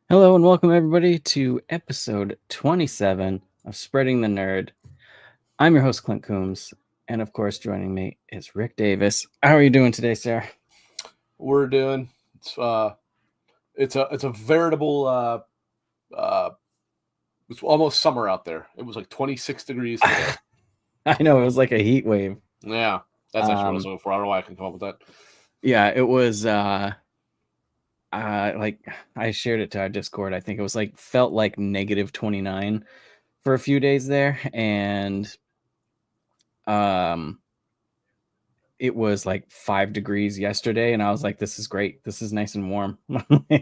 Hello and welcome everybody to episode 27 of Spreading the Nerd. I'm your host Clint Coombs, and of course joining me is Rick Davis. How are you doing today, sir? We're doing it's a veritable it's almost summer out there. It was like 26 degrees today. I know it was like a heat wave. Yeah, that's actually what I was looking for. I don't know why I can come up with that. Yeah, it was like I shared it to our Discord. I think it was like felt like negative 29 for a few days there, and it was like 5 degrees yesterday, and I was like, this is great, this is nice and warm.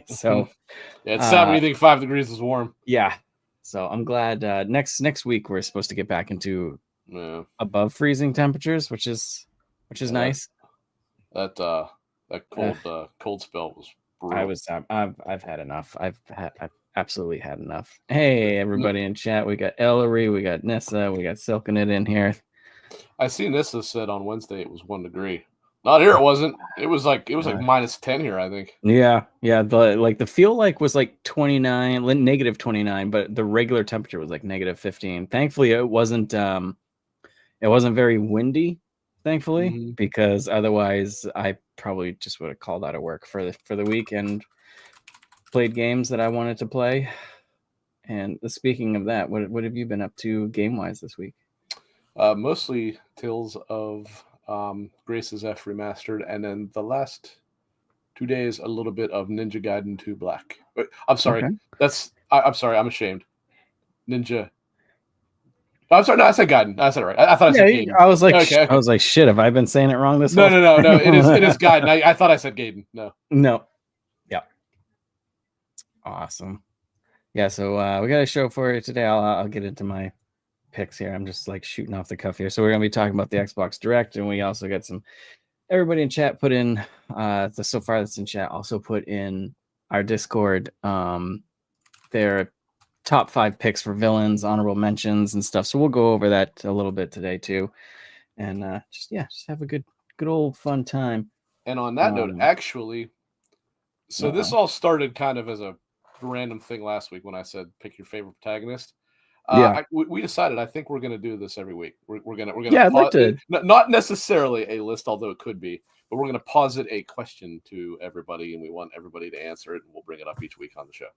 So Yeah, it's sad when you think 5 degrees is warm. yeah, so I'm glad next week we're supposed to get back into Yeah, above freezing temperatures, which is nice. that cold spell was brutal. I've had enough. I've absolutely had enough. Hey everybody in chat, we got Ellery, we got Nissa, we got Silking It in here. I seen Nissa said on Wednesday it was 1 degree. Not here, it wasn't. It was like minus 10 here, I think. Yeah. The feel like was like 29, negative 29, but the regular temperature was like negative 15. Thankfully, it wasn't very windy. Thankfully, because otherwise I probably just would have called out of work for the week and played games that I wanted to play. And speaking of that, what have you been up to game wise this week? Mostly Tales of Grace's F remastered, and then the last 2 days a little bit of Ninja Gaiden 2 Black. I'm sorry, Okay. I'm sorry, I'm ashamed. Ninja. I'm sorry, no, I said Gaiden. I said it right. I thought I said Gaiden. I was like, okay. I was like, shit. Have I been saying it wrong this? No. It is Gaiden. I thought I said Gaiden. No. Yeah. Awesome. Yeah. So we got a show for you today. I'll get into my picks here. I'm just like shooting off the cuff here. So we're gonna be talking about the Xbox Direct, and we also got some everybody in chat put in so far that's in chat also put in our Discord their top 5 picks for villains, honorable mentions, and stuff. So we'll go over that a little bit today too, and just have a good old fun time. And on that note, actually, so this all started kind of as a random thing last week when I said pick your favorite protagonist. We decided I think we're going to do this every week. We're gonna I'd like to... not necessarily a list, although it could be, but we're going to posit a question to everybody, and we want everybody to answer it, and we'll bring it up each week on the show.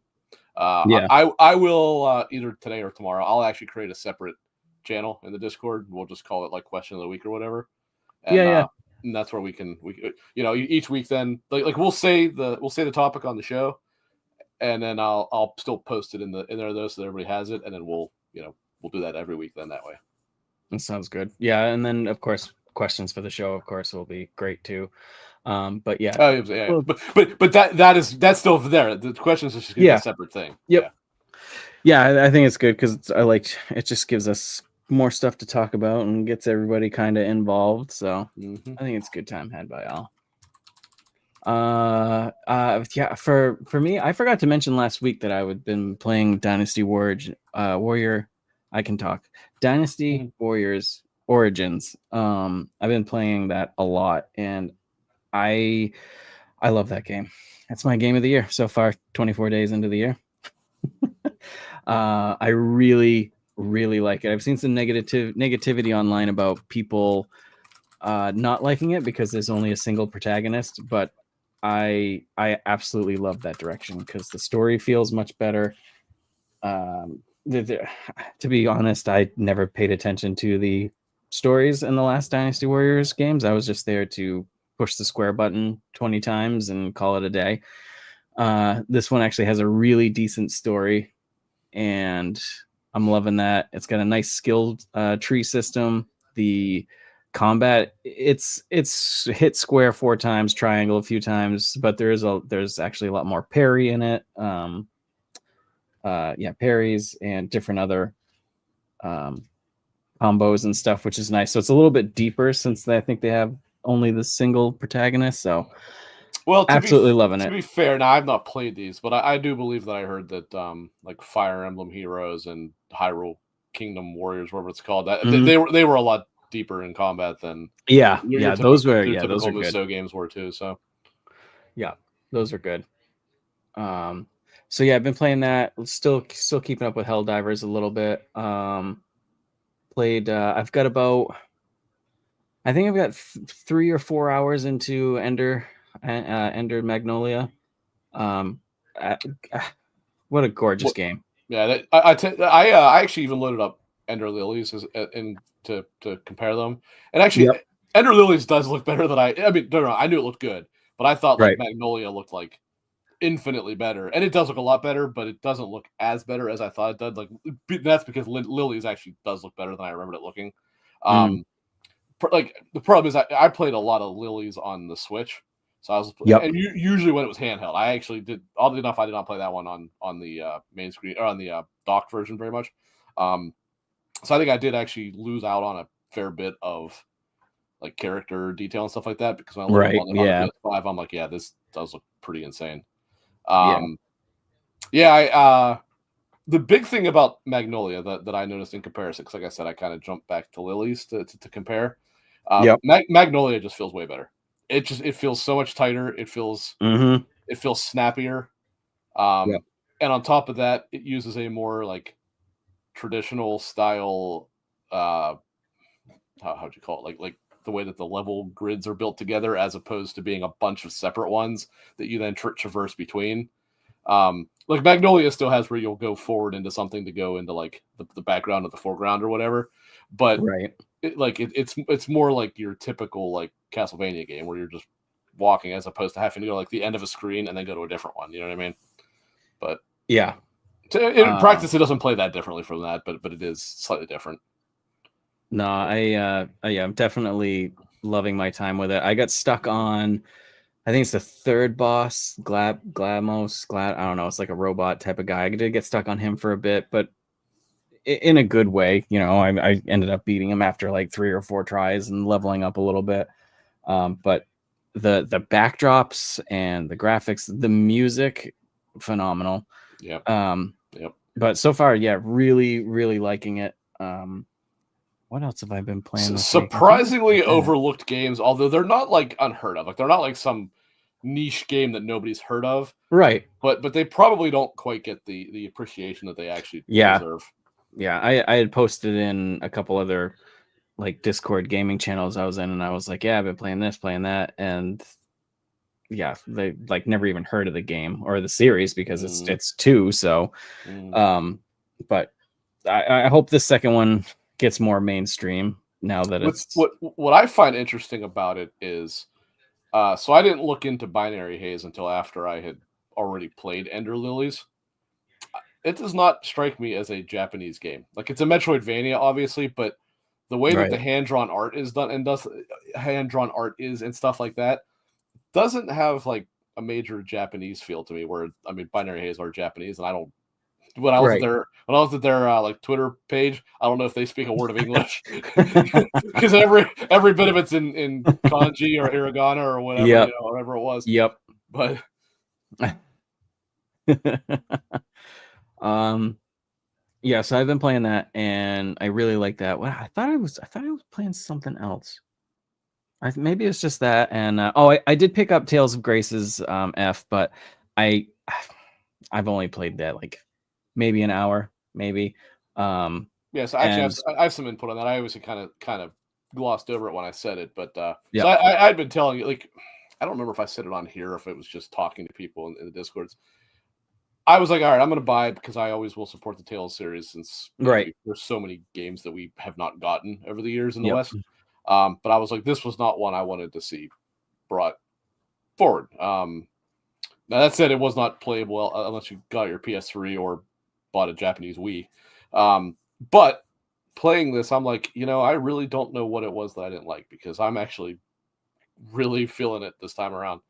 I will either today or tomorrow. I'll actually create a separate channel in the Discord. We'll just call it like question of the week or whatever. And, and that's where we each week then like we'll say the topic on the show, and then I'll still post it in there though, so that everybody has it, and then we'll do that every week then that way. That sounds good. Yeah, and then of course questions for the show, of course, will be great too. But yeah, well, but that's still there. The questions is just gonna be a separate thing. Yep. Yeah, I think it's good because it just gives us more stuff to talk about and gets everybody kind of involved. So I think it's a good time had by all. For me, I forgot to mention last week that I had been playing Dynasty Warrior. I can talk. Dynasty Warriors Origins. I've been playing that a lot, and I love that game. That's my game of the year so far. 24 days into the year. I really like it. I've seen some negativity online about people not liking it because there's only a single protagonist, but I absolutely love that direction because the story feels much better. To be honest, I never paid attention to the stories in the last Dynasty Warriors games. I was just there to push the square button 20 times and call it a day. This one actually has a really decent story, and I'm loving that. It's got a nice skill tree system. The combat, it's hit square 4 times, triangle a few times, but there's actually a lot more parry in it. Parries and different other combos and stuff, which is nice. So it's a little bit deeper since I think they have only the single protagonist. So absolutely loving it. To be fair, now I've not played these, but I do believe that I heard that like Fire Emblem Heroes and Hyrule Kingdom Warriors, whatever it's called, that they were a lot deeper in combat than those are good. So games were too. So yeah, those are good. So yeah, I've been playing that. Still keeping up with Helldivers a little bit. Played. I've got about. I think I've got 3 or 4 hours into Ender Magnolia. What a gorgeous game. Yeah, I actually even loaded up Ender Lilies to compare them. And actually, Ender Lilies does look better than I mean, no, I knew it looked good, but I thought like Magnolia looked like infinitely better, and it does look a lot better, but it doesn't look as better as I thought it did. Like that's because Lilies actually does look better than I remembered it looking. Like the problem is I played a lot of Lilies on the Switch, so I was and usually when it was handheld, I actually did. Oddly enough, I did not play that one on the main screen or on the docked version very much. So I think I did actually lose out on a fair bit of like character detail and stuff like that because when I looked on the PS5, I'm like, yeah, this does look pretty insane. The big thing about Magnolia that I noticed in comparison, because like I said, I kind of jumped back to Lilies to compare. Magnolia just feels way better. It feels so much tighter. It feels snappier. And on top of that, it uses a more like traditional style. How'd you call it? Like the way that the level grids are built together, as opposed to being a bunch of separate ones that you then traverse between. Like Magnolia still has where you'll go forward into something to go into like the background or the foreground or whatever, but it's more like your typical like Castlevania game where you're just walking as opposed to having to go like the end of a screen and then go to a different one. You know what I mean? But in practice, it doesn't play that differently from that, but it is slightly different. No, I'm definitely loving my time with it. I got stuck on. I think it's the third boss, Glamos. I don't know. It's like a robot type of guy. I did get stuck on him for a bit, but in a good way. You know, I ended up beating him after like 3 or 4 tries and leveling up a little bit. But the backdrops and the graphics, the music, phenomenal. But so far, really, really liking it. What else have I been playing? Surprisingly overlooked games, although they're not like unheard of. Like they're not like some niche game that nobody's heard of. Right. But they probably don't quite get the appreciation that they actually deserve. Yeah, I had posted in a couple other like Discord gaming channels I was in, and I was like, yeah, I've been playing this, playing that, and yeah, they like never even heard of the game or the series because it's 2. So, but I hope this second one gets more mainstream now that it's what I find interesting about it is so I didn't look into Binary Haze until after I had already played Ender Lilies. It does not strike me as a Japanese game. Like it's a Metroidvania, obviously, but the way that the hand-drawn art is done and does hand-drawn art is and stuff like that doesn't have like a major Japanese feel to me. Where I mean, Binary Haze are Japanese, and I don't. When I was at their like Twitter page, I don't know if they speak a word of English because every bit of it's in kanji or hiragana or whatever, you know, whatever it was. But so I've been playing that and I really like that. Well, I thought I was playing something else. Maybe it's just that. And I did pick up Tales of Grace's F, but I've only played that like maybe an hour, maybe. So actually I have some input on that. I obviously kind of glossed over it when I said it, but so I'd been telling you, like, I don't remember if I said it on here or if it was just talking to people in the Discords. I was like, all right, I'm going to buy it because I always will support the Tales series since there's so many games that we have not gotten over the years in the West. But I was like, this was not one I wanted to see brought forward. Now that said, it was not playable unless you got your PS3 or bought a Japanese Wii. But playing this, I'm like, you know, I really don't know what it was that I didn't like because I'm actually really feeling it this time around.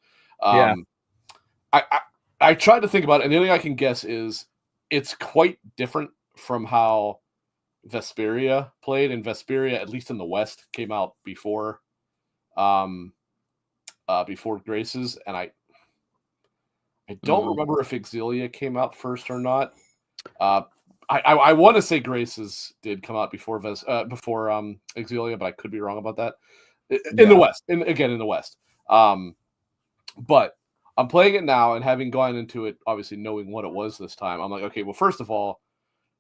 I tried to think about it, and the only thing I can guess is it's quite different from how Vesperia played, and Vesperia, at least in the West, came out before Graces, and I don't remember if Exilia came out first or not. I want to say Graces did come out before Exilia, but I could be wrong about that. In the West, in the West. But I'm playing it now, and having gone into it, obviously knowing what it was this time, I'm like, okay, well, first of all,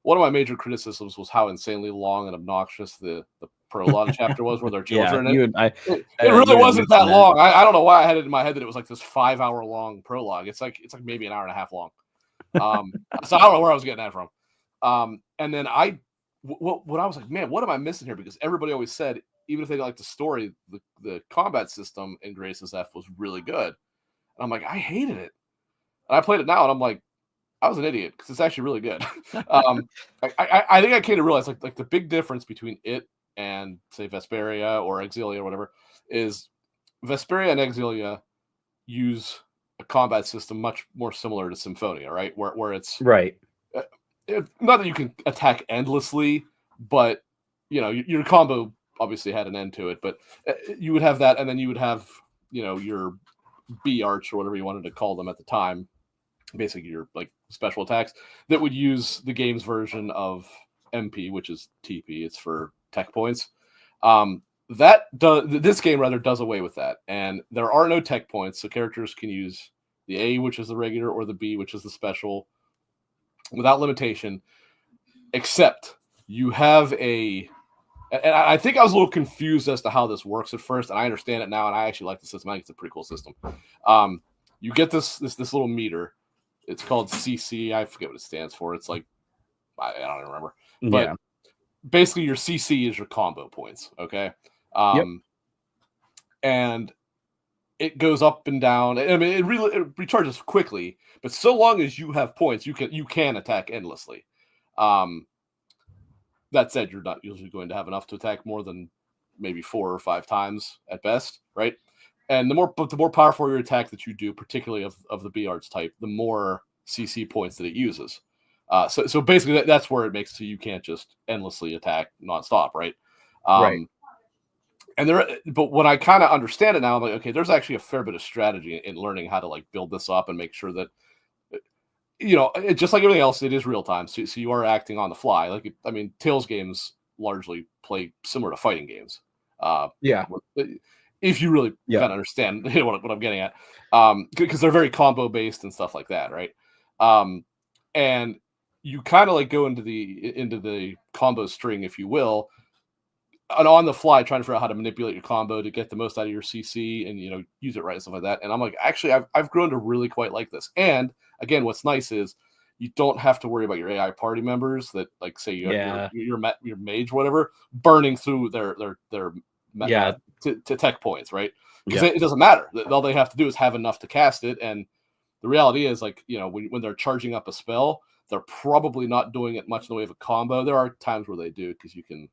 one of my major criticisms was how insanely long and obnoxious the prologue chapter was, where there are children. It really wasn't that long. I don't know why I had it in my head that it was like this 5-hour long prologue. It's like maybe an hour and a half long. So I don't know where I was getting that from. And then what I was like, man, what am I missing here? Because everybody always said, even if they didn't like the story, the combat system in Graces F was really good. And I'm like, I hated it. And I played it now, and I'm like, I was an idiot because it's actually really good. I think I came to realize like the big difference between it and say Vesperia or Exilia or whatever is Vesperia and Exilia use a combat system much more similar to Symphonia, right? Where it's right. Not that you can attack endlessly, but your combo obviously had an end to it. But you would have that, and then you would have your B arch or whatever you wanted to call them at the time. Basically, your like special attacks that would use the game's version of MP, which is TP. It's for tech points. This game rather does away with that, and there are no tech points, so characters can use the A, which is the regular, or the B, which is the special, without limitation. Except you have and I think I was a little confused as to how this works at first, and I understand it now, and I actually like the system. I think it's a pretty cool system. You get this little meter. It's called CC. I forget what it stands for. It's like I don't even remember. But basically, your CC is your combo points. Okay. And it goes up and down. I mean, it recharges quickly, but so long as you have points, you can attack endlessly. That said, you're not usually going to have enough to attack more than maybe 4 or 5 times at best, right? And the more powerful your attack that you do, particularly of the B arts type, the more CC points that it uses. So basically that's where it makes it so you can't just endlessly attack nonstop, right? Right. But when I kind of understand it now, I'm like, okay, there's actually a fair bit of strategy in learning how to like build this up and make sure that just like everything else, it is real time. So you are acting on the fly. Like, I mean, Tales games largely play similar to fighting games. If you really kind of understand what I'm getting at, because they're very combo based and stuff like that, right? And you kind of like go into the combo string, if you will, and on the fly trying to figure out how to manipulate your combo to get the most out of your CC and use it right and stuff like that. And I'm like, actually, I've grown to really quite like this. And again, what's nice is you don't have to worry about your AI party members that, like, say your mage, whatever, burning through their to tech points, right? Because it doesn't matter. All they have to do is have enough to cast it. And the reality is, like, when they're charging up a spell, they're probably not doing it much in the way of a combo. There are times where they do, because you can.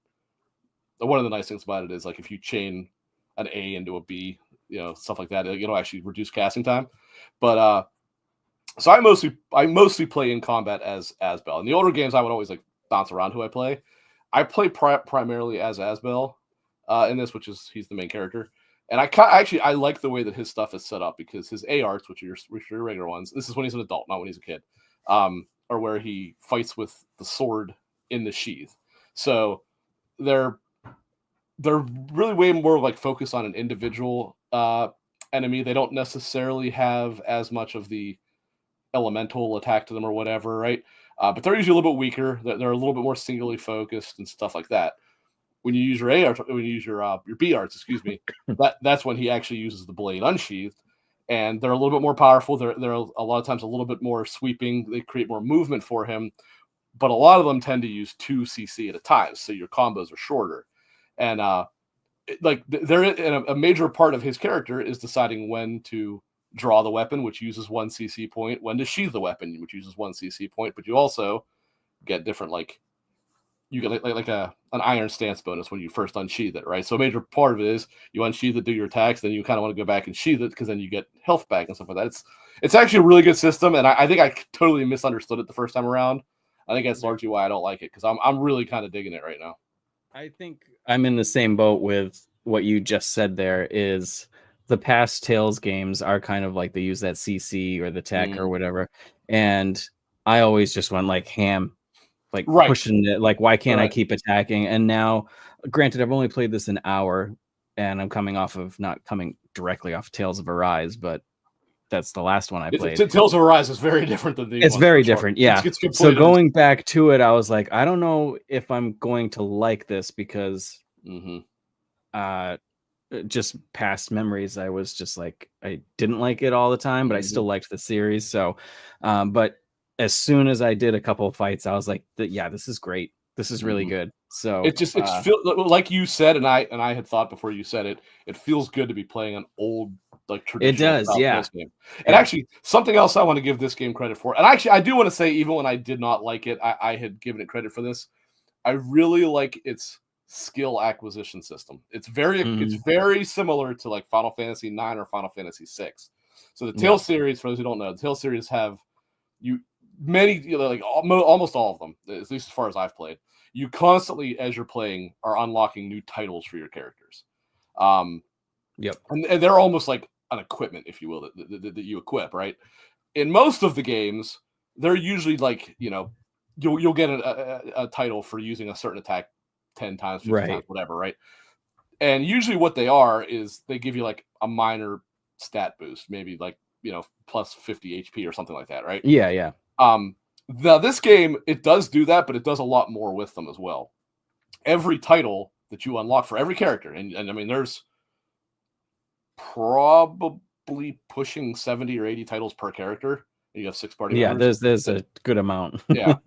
One of the nice things about it is, like, if you chain an A into a B, stuff like that, it'll actually reduce casting time. But so I mostly play in combat as Asbel. In the older games, I would always like bounce around who I play. I play primarily as Asbel in this, he's the main character. And I like the way that his stuff is set up, because his A arts, which are your regular ones, this is when he's an adult, not when he's a kid, are where he fights with the sword in the sheath. So they're really way more like focused on an individual enemy. They don't necessarily have as much of the elemental attack to them or whatever, right? But they're usually a little bit weaker. They're a little bit more singularly focused and stuff like that. When you use your A art, when you use your B arts, excuse me, that's when he actually uses the blade unsheathed, and they're a little bit more powerful. They're a lot of times a little bit more sweeping. They create more movement for him, but a lot of them tend to use 2 CC at a time, so your combos are shorter. And a major part of his character is deciding when to draw the weapon, which uses 1 CC point, when to sheath the weapon, which uses 1 CC point. But you also get different, like, you get like an iron stance bonus when you first unsheath it, right? So a major part of it is you unsheath it, do your attacks, then you kind of want to go back and sheath it, because then you get health back and stuff like that. It's actually a really good system, and I think I totally misunderstood it the first time around. I think that's largely why I don't like it, because I'm really kind of digging it right now. I think I'm in the same boat with what you just said. There is the past Tales games are kind of like they use that CC or the tech or whatever, and I always just went like ham, like pushing it. Like, why can't I keep attacking? And now, granted, I've only played this an hour, and I'm not coming directly off Tales of Arise, but that's the last one I played. Tales of Arise is very different than these. It's very different, yeah. It's so going back to it, I was like, I don't know if I'm going to like this because just past memories, I was just like, I didn't like it all the time, but I still liked the series. So, but as soon as I did a couple of fights, I was like, yeah, this is great. This is really good. So it's like you said, and I had thought before you said it, it feels good to be playing an old, like, traditional. It does, yeah. Game. And actually, something else I want to give this game credit for, and actually I do want to say, even when I did not like it, I had given it credit for this. I really like its skill acquisition system. It's very similar to like Final Fantasy 9 or Final Fantasy 6. So the Tales series, for those who don't know, the Tales series have like almost all of them, at least as far as I've played. You constantly, as you're playing, are unlocking new titles for your characters. Yep. And they're almost like an equipment, if you will, that you equip, right? In most of the games, they're usually like, you'll get a title for using a certain attack 10 times, 50 times, whatever, right? And usually what they are is they give you like a minor stat boost, maybe like, plus 50 HP or something like that, right? Yeah. This game, it does do that, but it does a lot more with them as well. Every title that you unlock for every character, and I mean, there's probably pushing 70 or 80 titles per character. You have 6 party members. There's a good amount. Yeah.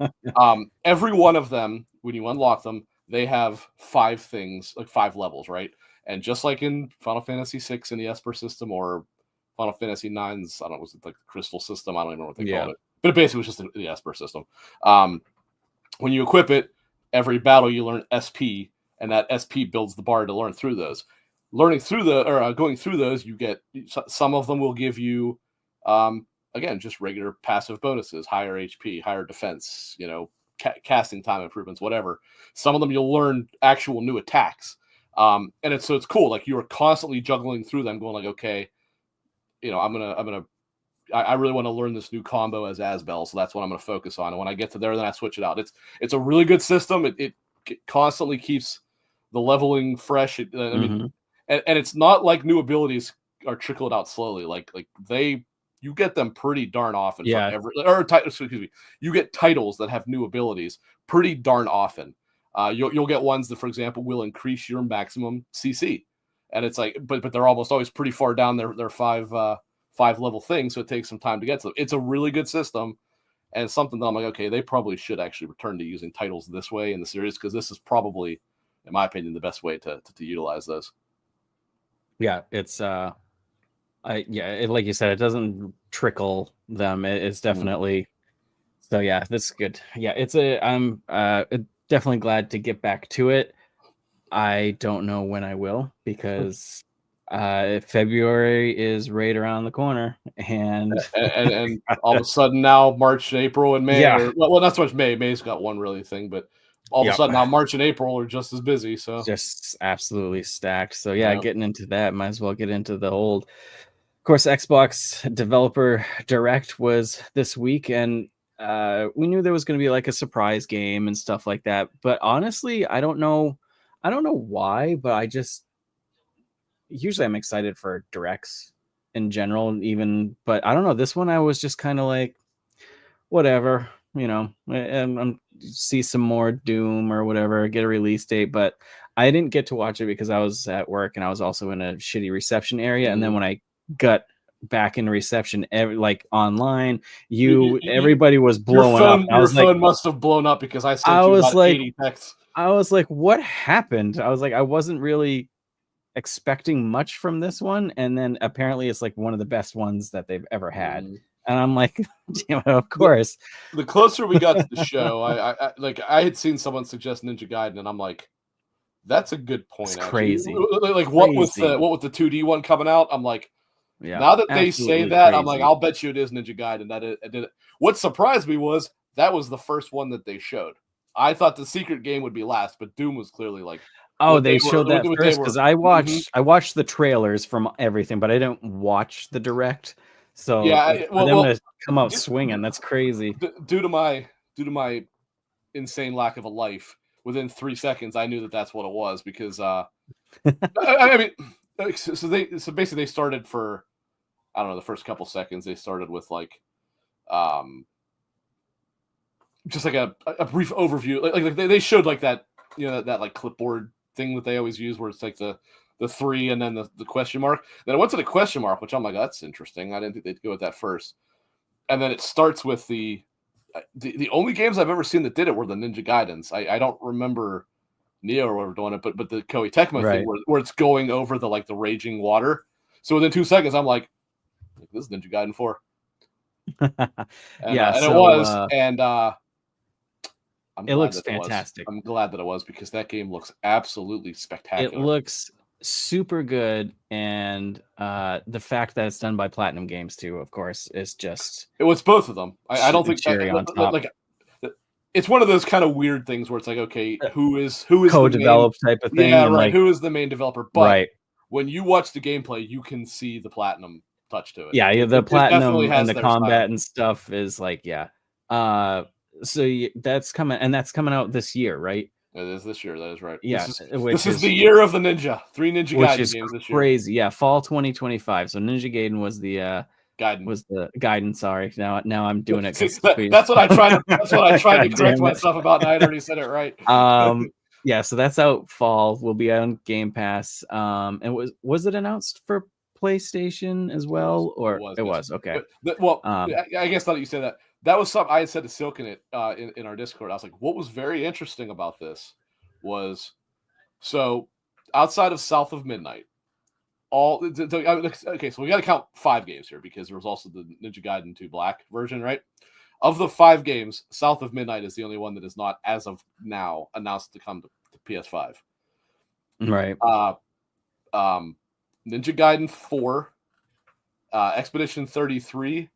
Every one of them, when you unlock them, they have 5 things, like 5 levels, right? And just like in Final Fantasy 6 in the Esper system, or Final Fantasy 9's, I don't know, was it like the Crystal system? I don't even know what they called it. But it basically was just the Esper system. When you equip it, every battle you learn SP, and that SP builds the bar to learn through those. Going through those, you get, some of them will give you, again, just regular passive bonuses, higher HP, higher defense, casting time improvements, whatever. Some of them you'll learn actual new attacks. And it's cool. Like, you are constantly juggling through them, going like, okay, I really want to learn this new combo as Asbel, so that's what I'm going to focus on. And when I get to there, then I switch it out. It's a really good system. It constantly keeps the leveling fresh. I mean, and it's not like new abilities are trickled out slowly. Like you get them pretty darn often. Yeah. You get titles that have new abilities pretty darn often. You'll get ones that, for example, will increase your maximum CC, and it's like, but they're almost always pretty far down their 5 level thing, so it takes some time to get to them. It's a really good system, and something that I'm like, okay, they probably should actually return to using titles this way in the series, because this is probably, in my opinion, the best way to utilize those. Yeah, it's like you said, it doesn't trickle them. It's definitely so. Yeah, that's good. Yeah, I'm definitely glad to get back to it. I don't know when I will, because February is right around the corner, and all of a sudden now March, April, and May. Yeah. Well, not so much May. May's got one really thing, but all of a sudden now March and April are just as busy. So just absolutely stacked. So getting into that, might as well get into the old. Of course, Xbox Developer Direct was this week, and we knew there was going to be like a surprise game and stuff like that. But honestly, I don't know why, but usually I'm excited for directs in general, but I don't know, this one I was just kind of like, whatever, I'm see some more Doom or whatever, get a release date, but I didn't get to watch it because I was at work and I was also in a shitty reception area. And then when I got back in reception, like online, everybody was blowing up. Your phone must have blown up, because I sent you about 80 texts. I was like, what happened? I was like, I wasn't really expecting much from this one, and then apparently it's like one of the best ones that they've ever had. And I'm like, of course. The closer we got to the show, I had seen someone suggest Ninja Gaiden, and I'm like, that's a good point. It's crazy. Like, what with the 2D one coming out, I'm like, now that they say that, crazy. I'm like, I'll bet you it is Ninja Gaiden. That it did it. What surprised me was that was the first one that they showed. I thought the secret game would be last, but Doom was clearly like, they showed that first, because I watched the trailers from everything, but I didn't watch the direct. So for them to come out swinging, that's crazy. Due to my insane lack of a life, within 3 seconds I knew that that's what it was, because I mean, so basically they started for, I don't know, the first couple seconds they started with like just like a brief overview. Like they showed like that, you know, that like clipboard thing that they always use where it's like the three and then the question mark. Then I went to the question mark, which I'm like, that's interesting. I didn't think they'd go with that first. And then it starts with the only games I've ever seen that did it were the Ninja Gaidens. I don't remember Neo or whatever doing it, but the Koei Tecmo thing where it's going over the like the raging water. So within 2 seconds, I'm like, this is Ninja Gaiden 4. And, and it was, and it looks fantastic. I'm glad that it was because that game looks absolutely spectacular. It looks super good, and the fact that it's done by Platinum Games too, of course, is just it was both of them. I don't think cherry on top. Like it's one of those kind of weird things where it's like, okay, who is co-developed type of thing? Yeah, right. Like, who is the main developer? But right. when you watch the gameplay, you can see the Platinum touch to it. Yeah, the Platinum and the combat style and stuff is like, yeah. So that's coming, and that's coming out this year, right? It is this year. That is right. Yeah, this is the year of the Ninja. 3 Ninja Gaiden games this year. Crazy. Yeah, fall 2025. So Ninja Gaiden was the Gaiden. Sorry, now I'm doing it. That's what I tried. That's what I tried to correct myself about. And I already said it right. Yeah. So that's out fall. Will be on Game Pass. And was it announced for PlayStation as well, or it was okay? Well, I guess now that you said that. That was something I had said to Silk in our Discord. I was like, what was very interesting about this was, so outside of South of Midnight, okay, so we got to count 5 games here because there was also the Ninja Gaiden 2 Black version, right? Of the 5 games, South of Midnight is the only one that is not, as of now, announced to come to PS5. Right. Ninja Gaiden 4, Expedition 33,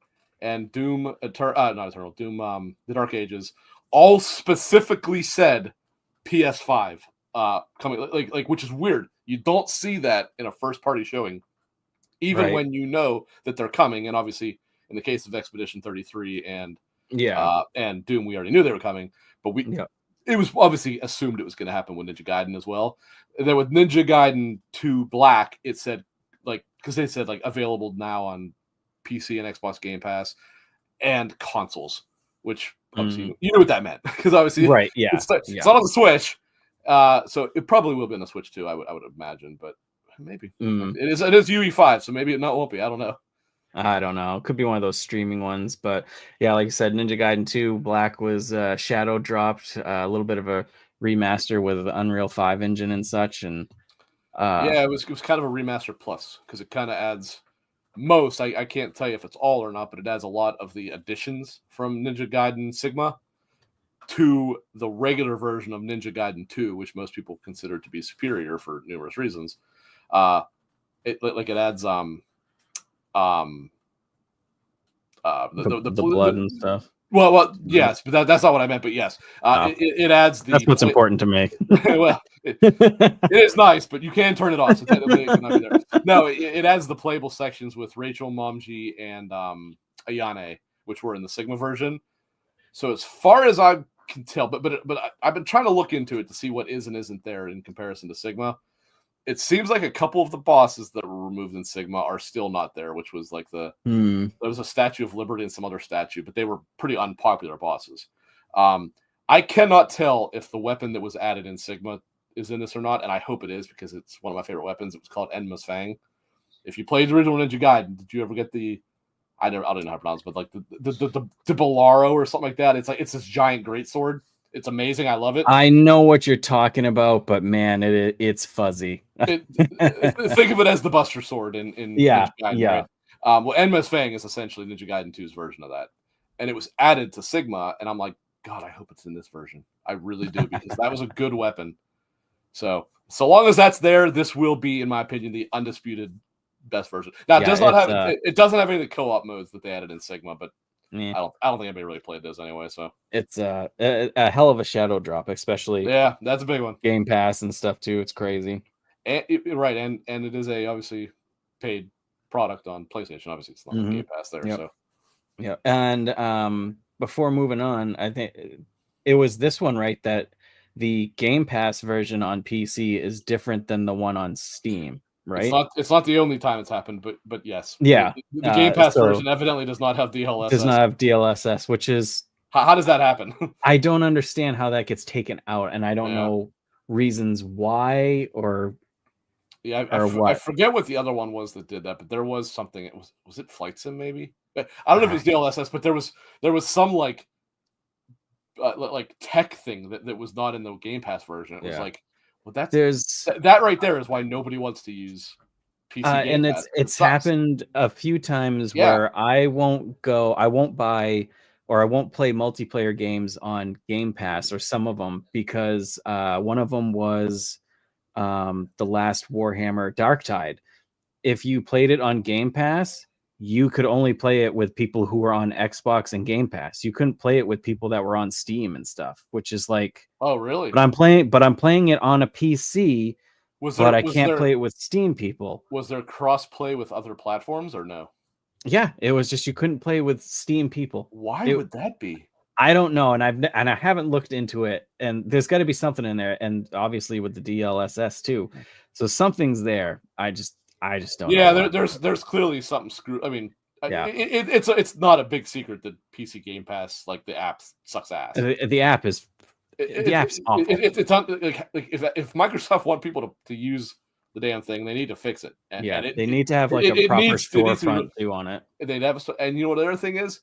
and Doom, not Eternal, Doom, The Dark Ages, all specifically said PS5 coming, like which is weird. You don't see that in a first-party showing, even when you know that they're coming. And obviously, in the case of Expedition 33 and Doom, we already knew they were coming, but it was obviously assumed it was going to happen with Ninja Gaiden as well. And then with Ninja Gaiden 2 Black, it said because they said available now on PC and Xbox Game Pass and consoles, which obviously you knew what that meant because obviously it's not on the Switch, so it probably will be on the Switch too. I would imagine, but maybe it is UE5, so maybe it won't be. I don't know. It could be one of those streaming ones, but yeah, like I said, Ninja Gaiden 2 Black was shadow dropped, a little bit of a remaster with the Unreal 5 engine and such, and it was kind of a remaster plus because it kind of adds. I can't tell you if it's all or not, but it adds a lot of the additions from Ninja Gaiden Sigma to the regular version of Ninja Gaiden 2, which most people consider to be superior for numerous reasons. It adds the blood and stuff. Well, yes, but that's not what I meant. But yes, it adds the. That's what's important to me. Well, it is nice, but you can turn it off. So technically, it cannot be there. No, it adds the playable sections with Rachel, Momji, and Ayane, which were in the Sigma version. So as far as I can tell, but I've been trying to look into it to see what is and isn't there in comparison to Sigma. It seems like a couple of the bosses that were removed in Sigma are still not there, which was like there was a Statue of Liberty and some other statue, but they were pretty unpopular bosses. I cannot tell if the weapon that was added in Sigma is in this or not, and I hope it is because it's one of my favorite weapons. It was called Enma's Fang. If you played the original Ninja Gaiden, did you ever get I don't know how to pronounce it, but like the Bolaro or something like that? It's this giant greatsword. It's amazing. I love it. I know what you're talking about, but man, it's fuzzy. Think of it as the Buster Sword in Ninja Gaiden, right? Well, Enma's Fang is essentially Ninja Gaiden 2's version of that, and it was added to Sigma. And I'm like, God, I hope it's in this version. I really do because that was a good weapon. So long as that's there, this will be, in my opinion, the undisputed best version. Now, it does not have it doesn't have any of the co-op modes that they added in Sigma, but. I don't think anybody really played those anyway. So it's a hell of a shadow drop, especially that's a big one. Game Pass and stuff too. It's crazy. And it is a obviously paid product on PlayStation. Obviously, it's not Game Pass there. So and before moving on, I think it was this one, right? That the Game Pass version on PC is different than the one on Steam. right? It's not the only time it's happened, but yes. Yeah. The Game Pass version evidently does not have DLSS. Does not have DLSS, which is how does that happen? I don't understand how that gets taken out, and I don't know reasons why or I forget what the other one was that did that, but there was something. It was it Flight Sim maybe? I don't know if it was DLSS, but there was some like tech thing that was not in the Game Pass version. It was like, well, that right there is why nobody wants to use PC Game and Pass. It's happened a few times where I won't buy or I won't play multiplayer games on Game Pass, or some of them, because one of them was the last Warhammer Darktide. If you played it on Game Pass, you could only play it with people who were on Xbox and Game Pass. You couldn't play it with people that were on Steam and stuff, which is like, oh really? But I'm playing it on a PC, but I can't play it with Steam people. Was there cross play with other platforms or no? Yeah, it was just you couldn't play with Steam people. Why would that be? I don't know, and I haven't looked into it, and there's got to be something in there, and obviously with the DLSS too, so something's there. I just don't. Yeah, know there's clearly something screwed. I mean, it's not a big secret that PC Game Pass, like the app, sucks ass. The app is app's awful. It's on, if Microsoft want people to use the damn thing, they need to fix it. And they need to have like a proper storefront too on it. They'd have and you know what the other thing is?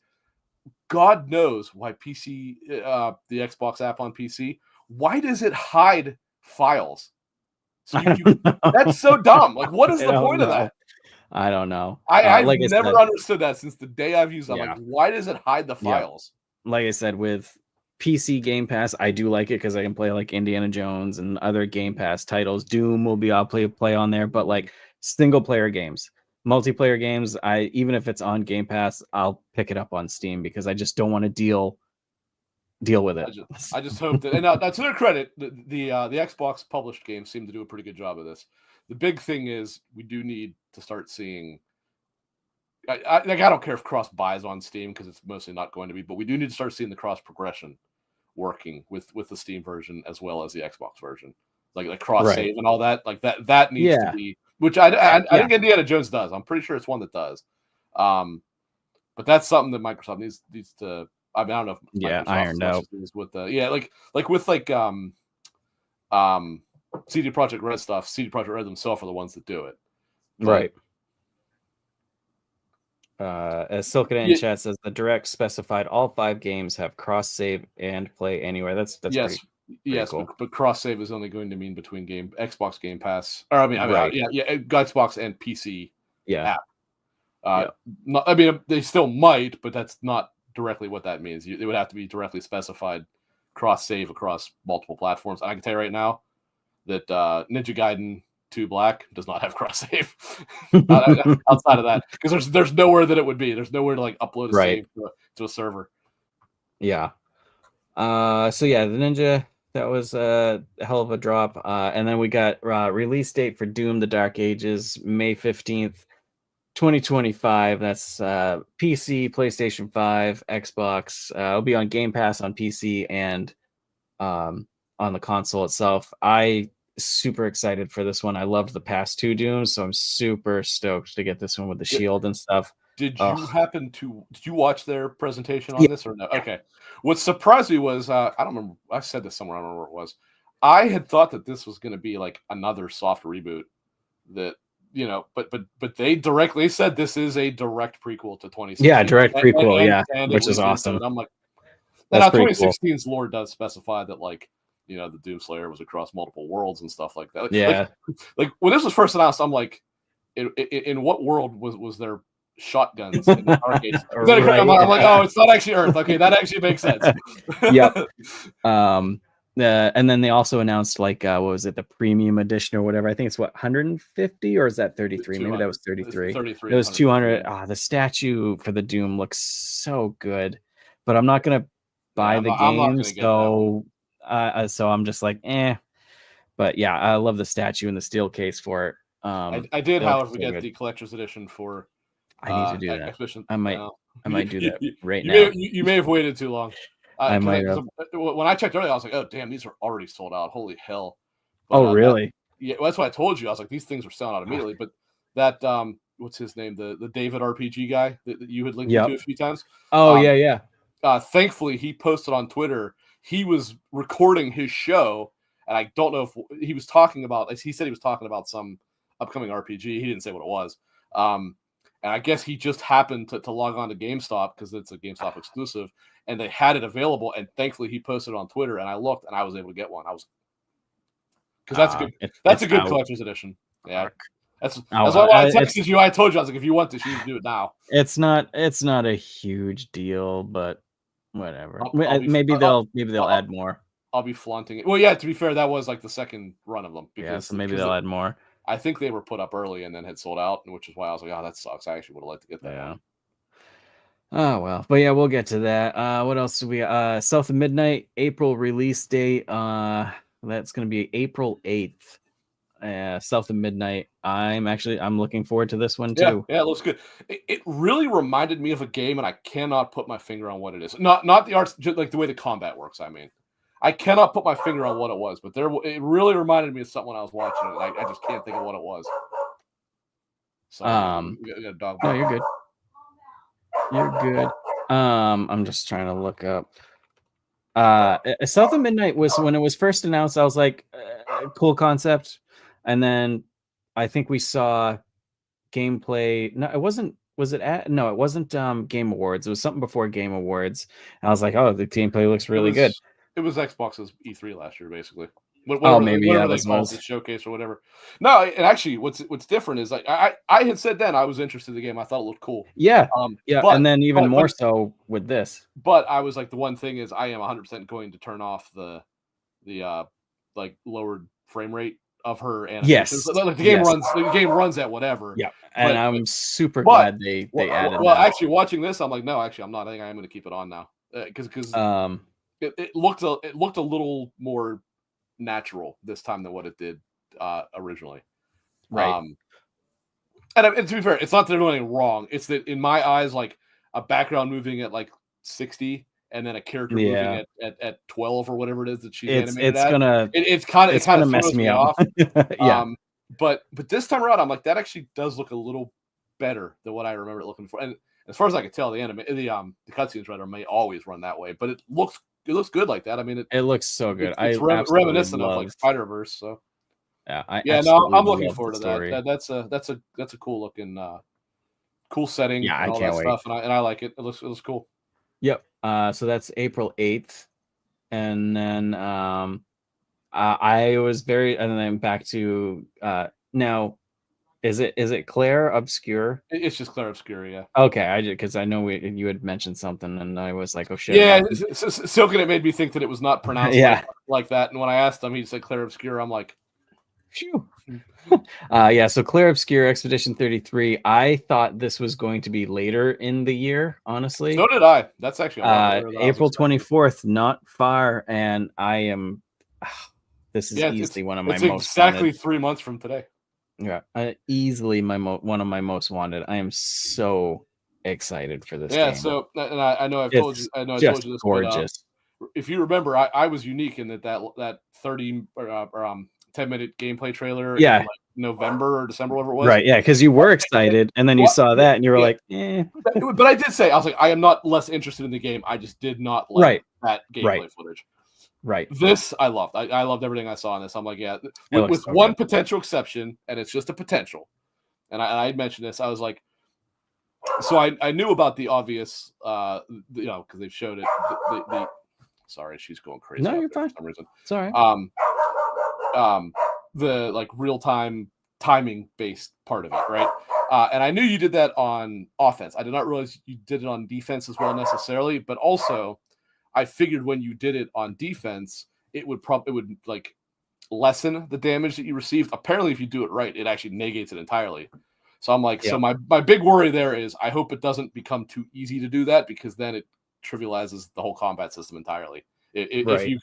God knows why PC, the Xbox app on PC, why does it hide files? So that's so dumb. Like, what is the point of that? I don't know. I've never understood that since the day I've used it. I'm like, why does it hide the files? Like I said, with PC Game Pass, I do like it because I can play like Indiana Jones and other Game Pass titles. Doom will be I'll play on there, but like single player games, multiplayer games, even if it's on Game Pass, I'll pick it up on Steam because I just don't want to deal with it. I just hope that, and now to their credit, the Xbox published games seem to do a pretty good job of this. The big thing is we do need to start seeing. I don't care if cross buys on Steam because it's mostly not going to be, but we do need to start seeing the cross progression working with the Steam version as well as the Xbox version, like cross save and all that. Like that needs to be, which I think Indiana Jones does. I'm pretty sure it's one that does. But that's something that Microsoft needs to. I mean, I don't know if Microsoft ironed out with the with CD Projekt Red stuff. CD Projekt Red themselves are the ones that do it, right? As Silken in chat says, the Direct specified all 5 games have cross save and play anywhere. That's yes, pretty cool. but cross save is only going to mean between Xbox Game Pass, or Xbox and PC app. I mean, they still might, but that's not directly what that means. It would have to be directly specified cross save across multiple platforms. And I can tell you right now that Ninja Gaiden 2 Black does not have cross save outside of that, because there's nowhere that it would be. There's nowhere to like upload a save to a server. Yeah. So yeah, the Ninja, that was a hell of a drop. And then we got release date for Doom: The Dark Ages, May 15th, 2025. That's PC, PlayStation 5, Xbox. It'll be on Game Pass on PC and on the console itself. I super excited for this one. I loved the past 2 Dooms, so I'm super stoked to get this one with the shield and stuff. Did you watch their presentation on this or no? Okay. What surprised me was I don't remember. I said this somewhere. I don't remember where it was. I had thought that this was going to be like another soft reboot. That but they directly said this is a direct prequel to 2016. Yeah, direct prequel. And which is awesome. And I'm like, now 2016's lore does specify that like. The Doomslayer was across multiple worlds and stuff like that. Like when this was first announced, I'm like, in what world was there shotguns in the arcade? I'm like, oh, it's not actually Earth. Okay, that actually makes sense. Yep. And then they also announced like what was it, the premium edition or whatever? I think it's 150 or is that 33? Maybe that was 33. It was 200. The statue for the Doom looks so good, but I'm not gonna buy the game, so I'm just like, but yeah, I love the statue and the steel case for it. I did, however, get the collector's edition for. I need to do that. I might do that right now. You may have waited too long. I might have. When I checked earlier, I was like, oh damn, these are already sold out. Holy hell! But, really? Yeah, well, that's why I told you. I was like, these things were selling out immediately. But that what's his name? The David RPG guy that you had linked me to a few times. Oh yeah. Thankfully, he posted on Twitter. He was recording his show, and I don't know if he was talking about. He said he was talking about some upcoming RPG. He didn't say what it was. And I guess he just happened to log on to GameStop because it's a GameStop exclusive, and they had it available. And thankfully, he posted it on Twitter, and I looked, and I was able to get one. Because that's a good that's a good collector's edition. Yeah, that's why I texted you. I told you I was like, if you want this, you need to do it now. It's not a huge deal, but whatever. Maybe they'll add more. I'll be flaunting it. Well, yeah. To be fair, that was like the second run of them. So maybe they'll add more. I think they were put up early and then had sold out, which is why I was like, oh, that sucks. I actually would have liked to get that. Yeah. Oh well, but yeah, we'll get to that. What else do we? South of Midnight, April release date. That's gonna be April 8th. South of Midnight. I'm looking forward to this one too. Yeah, it looks good. It really reminded me of a game, and I cannot put my finger on what it is. Not the arts, just like the way the combat works. I mean, I cannot put my finger on what it was, but it really reminded me of something when I was watching it. I just can't think of what it was. So, you got a dog. No, you're good. You're good. I'm just trying to look up. South of Midnight was when it was first announced. I was like, cool concept, and then I think we saw gameplay. No, it wasn't. Was it at? No, it wasn't. Game Awards. It was something before Game Awards. And I was like, oh, the gameplay looks really good. It was Xbox's E3 last year, basically. Maybe whatever they called the showcase or whatever. No, and actually, what's different is like I had said then I was interested in the game. I thought it looked cool. Yeah, and then even more so with this. But I was like, the one thing is, I am 100% going to turn off the like lowered frame rate of her animations. Yes, like the game runs at whatever. Yeah, and I'm super glad they added. Well, actually, watching this, I'm like, no, actually, I'm not. I think I am going to keep it on now because it looked a little more natural this time than what it did originally. Right. And to be fair, it's not that they're doing anything wrong. It's that in my eyes, like a background moving at like 60 and then a character moving at 12 or whatever it is that she's animated it's kind of mess me off. Yeah. But this time around, I'm like, that actually does look a little better than what I remember it looking for. And as far as I can tell, the cutscenes rather may always run that way, but it looks good like that. I mean, it looks so good. It's reminiscent of like Spider-Verse. So yeah, I'm looking forward to that. That's a cool looking, cool setting. Yeah, and I can't wait. Stuff, and I like it. It looks cool. Yep. So that's April 8th, and then I was and then back to now. Is it Clair Obscur? It's just Clair Obscur, yeah. Okay, because I know you had mentioned something, and I was like, oh shit. Yeah, Silken, it made me think that it was not pronounced like that. And when I asked him, he said Clair Obscur. I'm like, phew. So Clair Obscur Expedition 33. I thought this was going to be later in the year, honestly. So did I. That's actually April 24th, not far, and I am. This is easily one of my most exactly wanted. 3 months from today. Yeah, easily one of my most wanted. I am so excited for this. Yeah, game. So and I know I've told you. I know I told you this. Gorgeous. But, if you remember, I was unique in that 30 or 10-minute gameplay trailer. Yeah. In like November or December, whatever it was. Right. Yeah, because you were excited, and then you saw that, and you were like, eh. But I did say, I was like, I am not less interested in the game. I just did not like that gameplay footage. Right. This I loved. I loved everything I saw in this. I'm like, yeah, with so one potential exception, and it's just a potential. And I mentioned this. I was like, so I knew about the obvious, because they've showed it. Sorry, she's going crazy. No, you're fine. For some reason. It's all right. The like real time timing based part of it, right? And I knew you did that on offense. I did not realize you did it on defense as well necessarily, but also I figured when you did it on defense, it would like lessen the damage that you received. Apparently, if you do it right, it actually negates it entirely. So I'm like, so my big worry there is I hope it doesn't become too easy to do that, because then it trivializes the whole combat system entirely. If you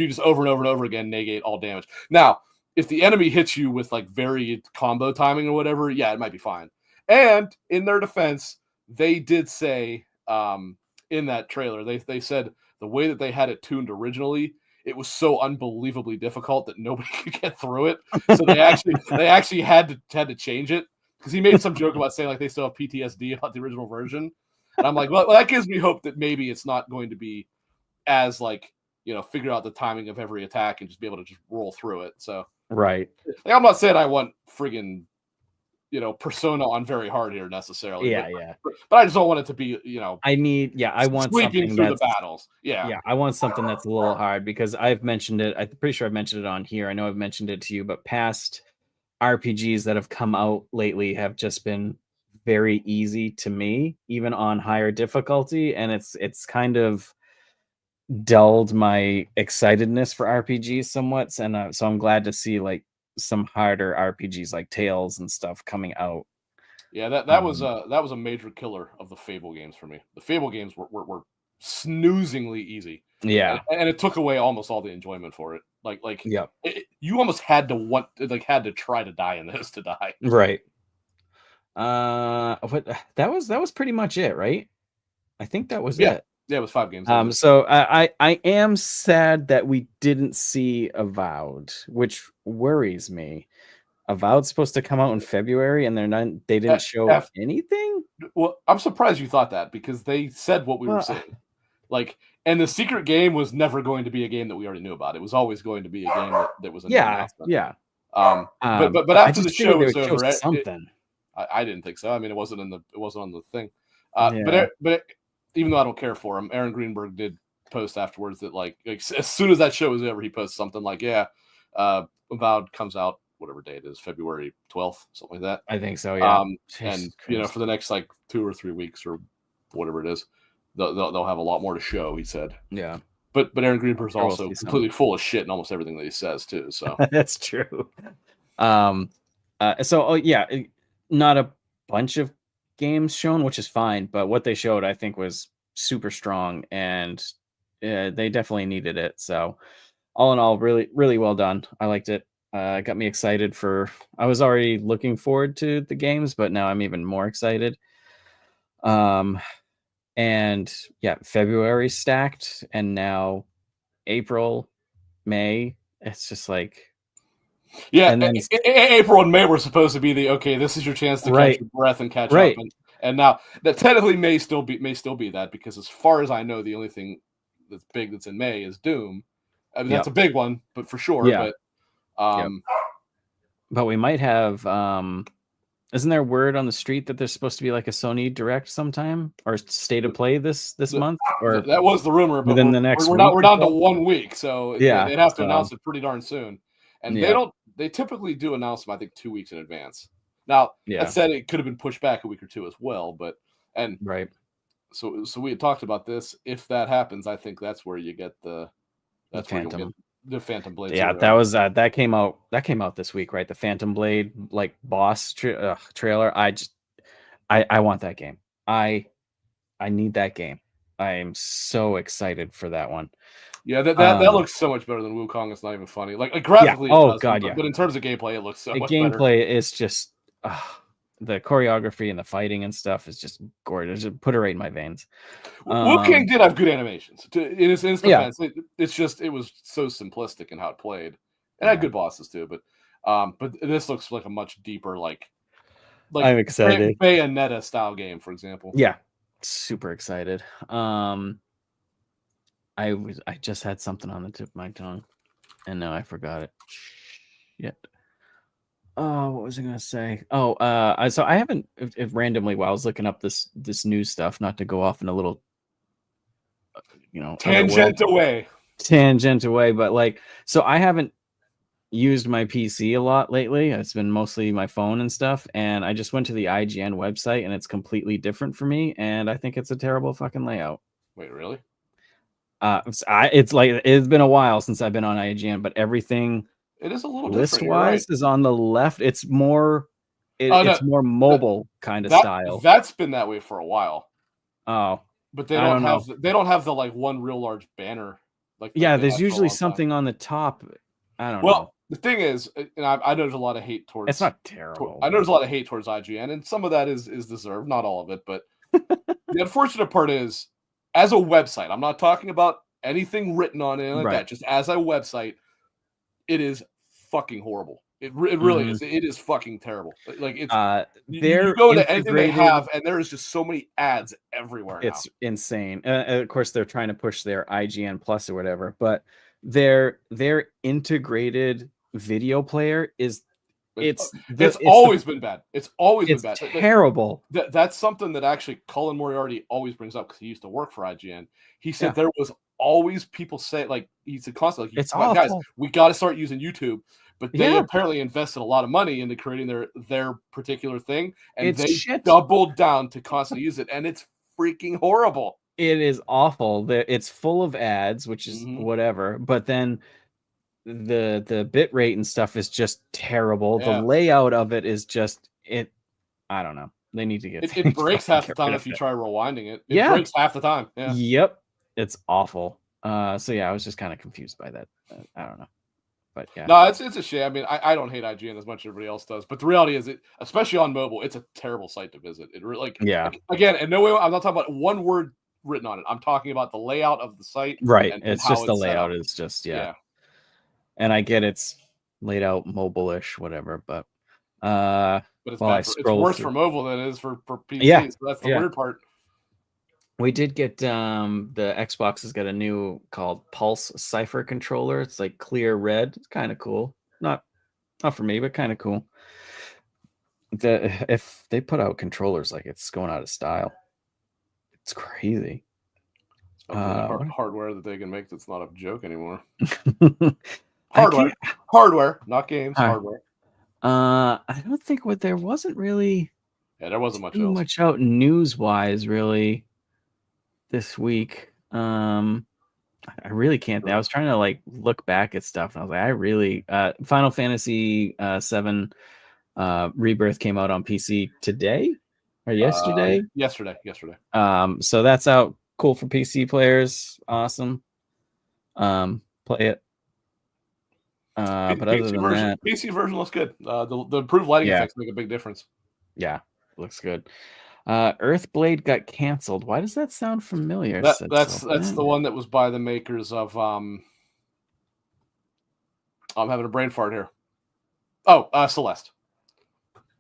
just over and over and over again negate all damage. Now, if the enemy hits you with like varied combo timing or whatever, yeah, it might be fine. And in their defense, they did say in that trailer, they said the way that they had it tuned originally, it was so unbelievably difficult that nobody could get through it. So they actually had to change it, because he made some joke about saying like they still have PTSD about the original version. And I'm like, well, that gives me hope that maybe it's not going to be as like, figure out the timing of every attack and just be able to just roll through it. So right. Like, I'm not saying I want friggin', Persona on very hard here necessarily. Yeah. But I just don't want it to be, I want sweeping something through the battles. Yeah. I want something that's a little hard, because I've mentioned it. I'm pretty sure I've mentioned it on here. I know I've mentioned it to you, but past RPGs that have come out lately have just been very easy to me, even on higher difficulty, and it's kind of dulled my excitedness for RPGs somewhat. And so I'm glad to see like some harder RPGs like Tales and stuff coming out. Yeah, that was a major killer of the Fable games for me. The Fable games were snoozingly easy. Yeah, and it took away almost all the enjoyment for it. yeah, you almost had to try to die in this to die. Right. What that was pretty much it, right? I think that was it. Yeah, it was 5 games. So I am sad that we didn't see Avowed, which worries me. Avowed's supposed to come out in February, and they didn't show anything. Well, I'm surprised you thought that, because they said what we were saying. Like, and the secret game was never going to be a game that we already knew about. It was always going to be a game that was an announcement. Yeah. But after the show was over, something. I didn't think so. I mean, it wasn't on the thing. But even though I don't care for him, Aaron Greenberg did post afterwards that like as soon as that show was over, he posted something like, Avowed comes out whatever day it is, February 12th, something like that. I think so, yeah. And for the next like 2 or 3 weeks or whatever it is, they'll have a lot more to show, he said. Yeah. But Aaron Greenberg's also completely full of shit in almost everything that he says too. So that's true. Not a bunch of games shown, which is fine, but what they showed I think was super strong, and they definitely needed it. So all in all, really, really well done. I liked it. It got me excited I was already looking forward to the games, but now I'm even more excited. And yeah, February stacked, and now April, May. It's just like, yeah. And then April and May were supposed to be this is your chance to catch your breath and catch up. And now that technically may still be that, because as far as I know, the only thing that's big that's in May is Doom. I mean, that's a big one, but for sure. Yeah. But but we might have. Isn't there word on the street that there's supposed to be like a Sony Direct sometime, or State of Play this month? Or that was the rumor. But within the next we're down to 1 week, so they'd have to announce it pretty darn soon. And they typically do announce them, I think, 2 weeks in advance. Now, that said, it could have been pushed back a week or two as well. Right. So we had talked about this. If that happens, I think that's where you get the Phantom. The Phantom Blade. Yeah, that was that came out this week, right? The Phantom Blade like boss trailer. I want that game. I need that game. I am so excited for that one. Yeah, that looks so much better than Wukong. It's not even funny. Like graphically, but in terms of gameplay, it looks so much better. The gameplay is just the choreography and the fighting and stuff is just gorgeous. Just put it right in my veins. King did have good animations. In his defense, it was so simplistic in how it played, and had good bosses too. But this looks like a much deeper, like I'm excited, Bayonetta style game, for example. Yeah, super excited. I just had something on the tip of my tongue, and now I forgot it. Shit. Oh, what was I gonna say? So I haven't randomly while I was looking up this new stuff, not to go off in a little, tangent away, but like, so I haven't used my PC a lot lately. It's been mostly my phone and stuff, and I just went to the IGN website, and it's completely different for me, and I think it's a terrible fucking layout. Wait, really? It's been a while since I've been on IGN, but everything. It is a little list-wise is on the left. It's more it's more mobile kind of style. That's been that way for a while. Oh, but they don't have the like one real large banner. There's usually something on the top. I don't know. Well, the thing is, and I know there's a lot of hate towards. It's not terrible. I know there's a lot of hate towards IGN, and some of that is deserved, not all of it. But the unfortunate part is, as a website, I'm not talking about anything written on it like that, just as a website, it is fucking horrible. It really is. It is fucking terrible. Like it's you go to anything they have, and there is just so many ads everywhere. It's insane. Of course, they're trying to push their IGN Plus or whatever, but their integrated video player is it's always been bad. It's always been bad. Terrible. That's something that actually Colin Moriarty always brings up because he used to work for IGN. He said there was always people say, like, he said constantly, it's awful. Guys, we got to start using YouTube. But they apparently invested a lot of money into creating their particular thing, and they doubled down to constantly use it, and it's freaking horrible. It is awful. It's full of ads, which is whatever, but then the bit rate and stuff is just terrible. The layout of it is just I don't know. They need to get it breaks half the time if you try rewinding it. It breaks half the time. Yeah. Yep. It's awful. So yeah, I was just kind of confused by that. I don't know. But yeah. No, it's a shame. I mean, I don't hate IGN as much as everybody else does, but the reality is, especially on mobile, it's a terrible site to visit. It really, again, in no way, I'm not talking about one word written on it. I'm talking about the layout of the site. Right. It's just the layout is just And I get it's laid out mobile-ish, whatever, but it's worse for mobile than it is for PC. Yeah. So that's the weird part. We did get the Xbox has got a new called Pulse Cypher controller. It's like clear red. It's kind of cool. Not for me, but kind of cool. If they put out controllers like it's going out of style, it's crazy. Hardware that they can make that's not a joke anymore. Hardware, not games. Hardware. I don't think there wasn't really. Yeah, there wasn't much out news wise, really. This week, I really can't. I was trying to like look back at stuff, and I was like, I really. Final Fantasy VII Rebirth came out on PC today or yesterday. Yesterday. So that's out. Cool for PC players. Awesome. Play it. But other than that, PC version looks good. The improved lighting effects make a big difference. Yeah, looks good. Earthblade got canceled. Why does that sound familiar? That's the one that was by the makers of I'm having a brain fart here. Oh, Celeste.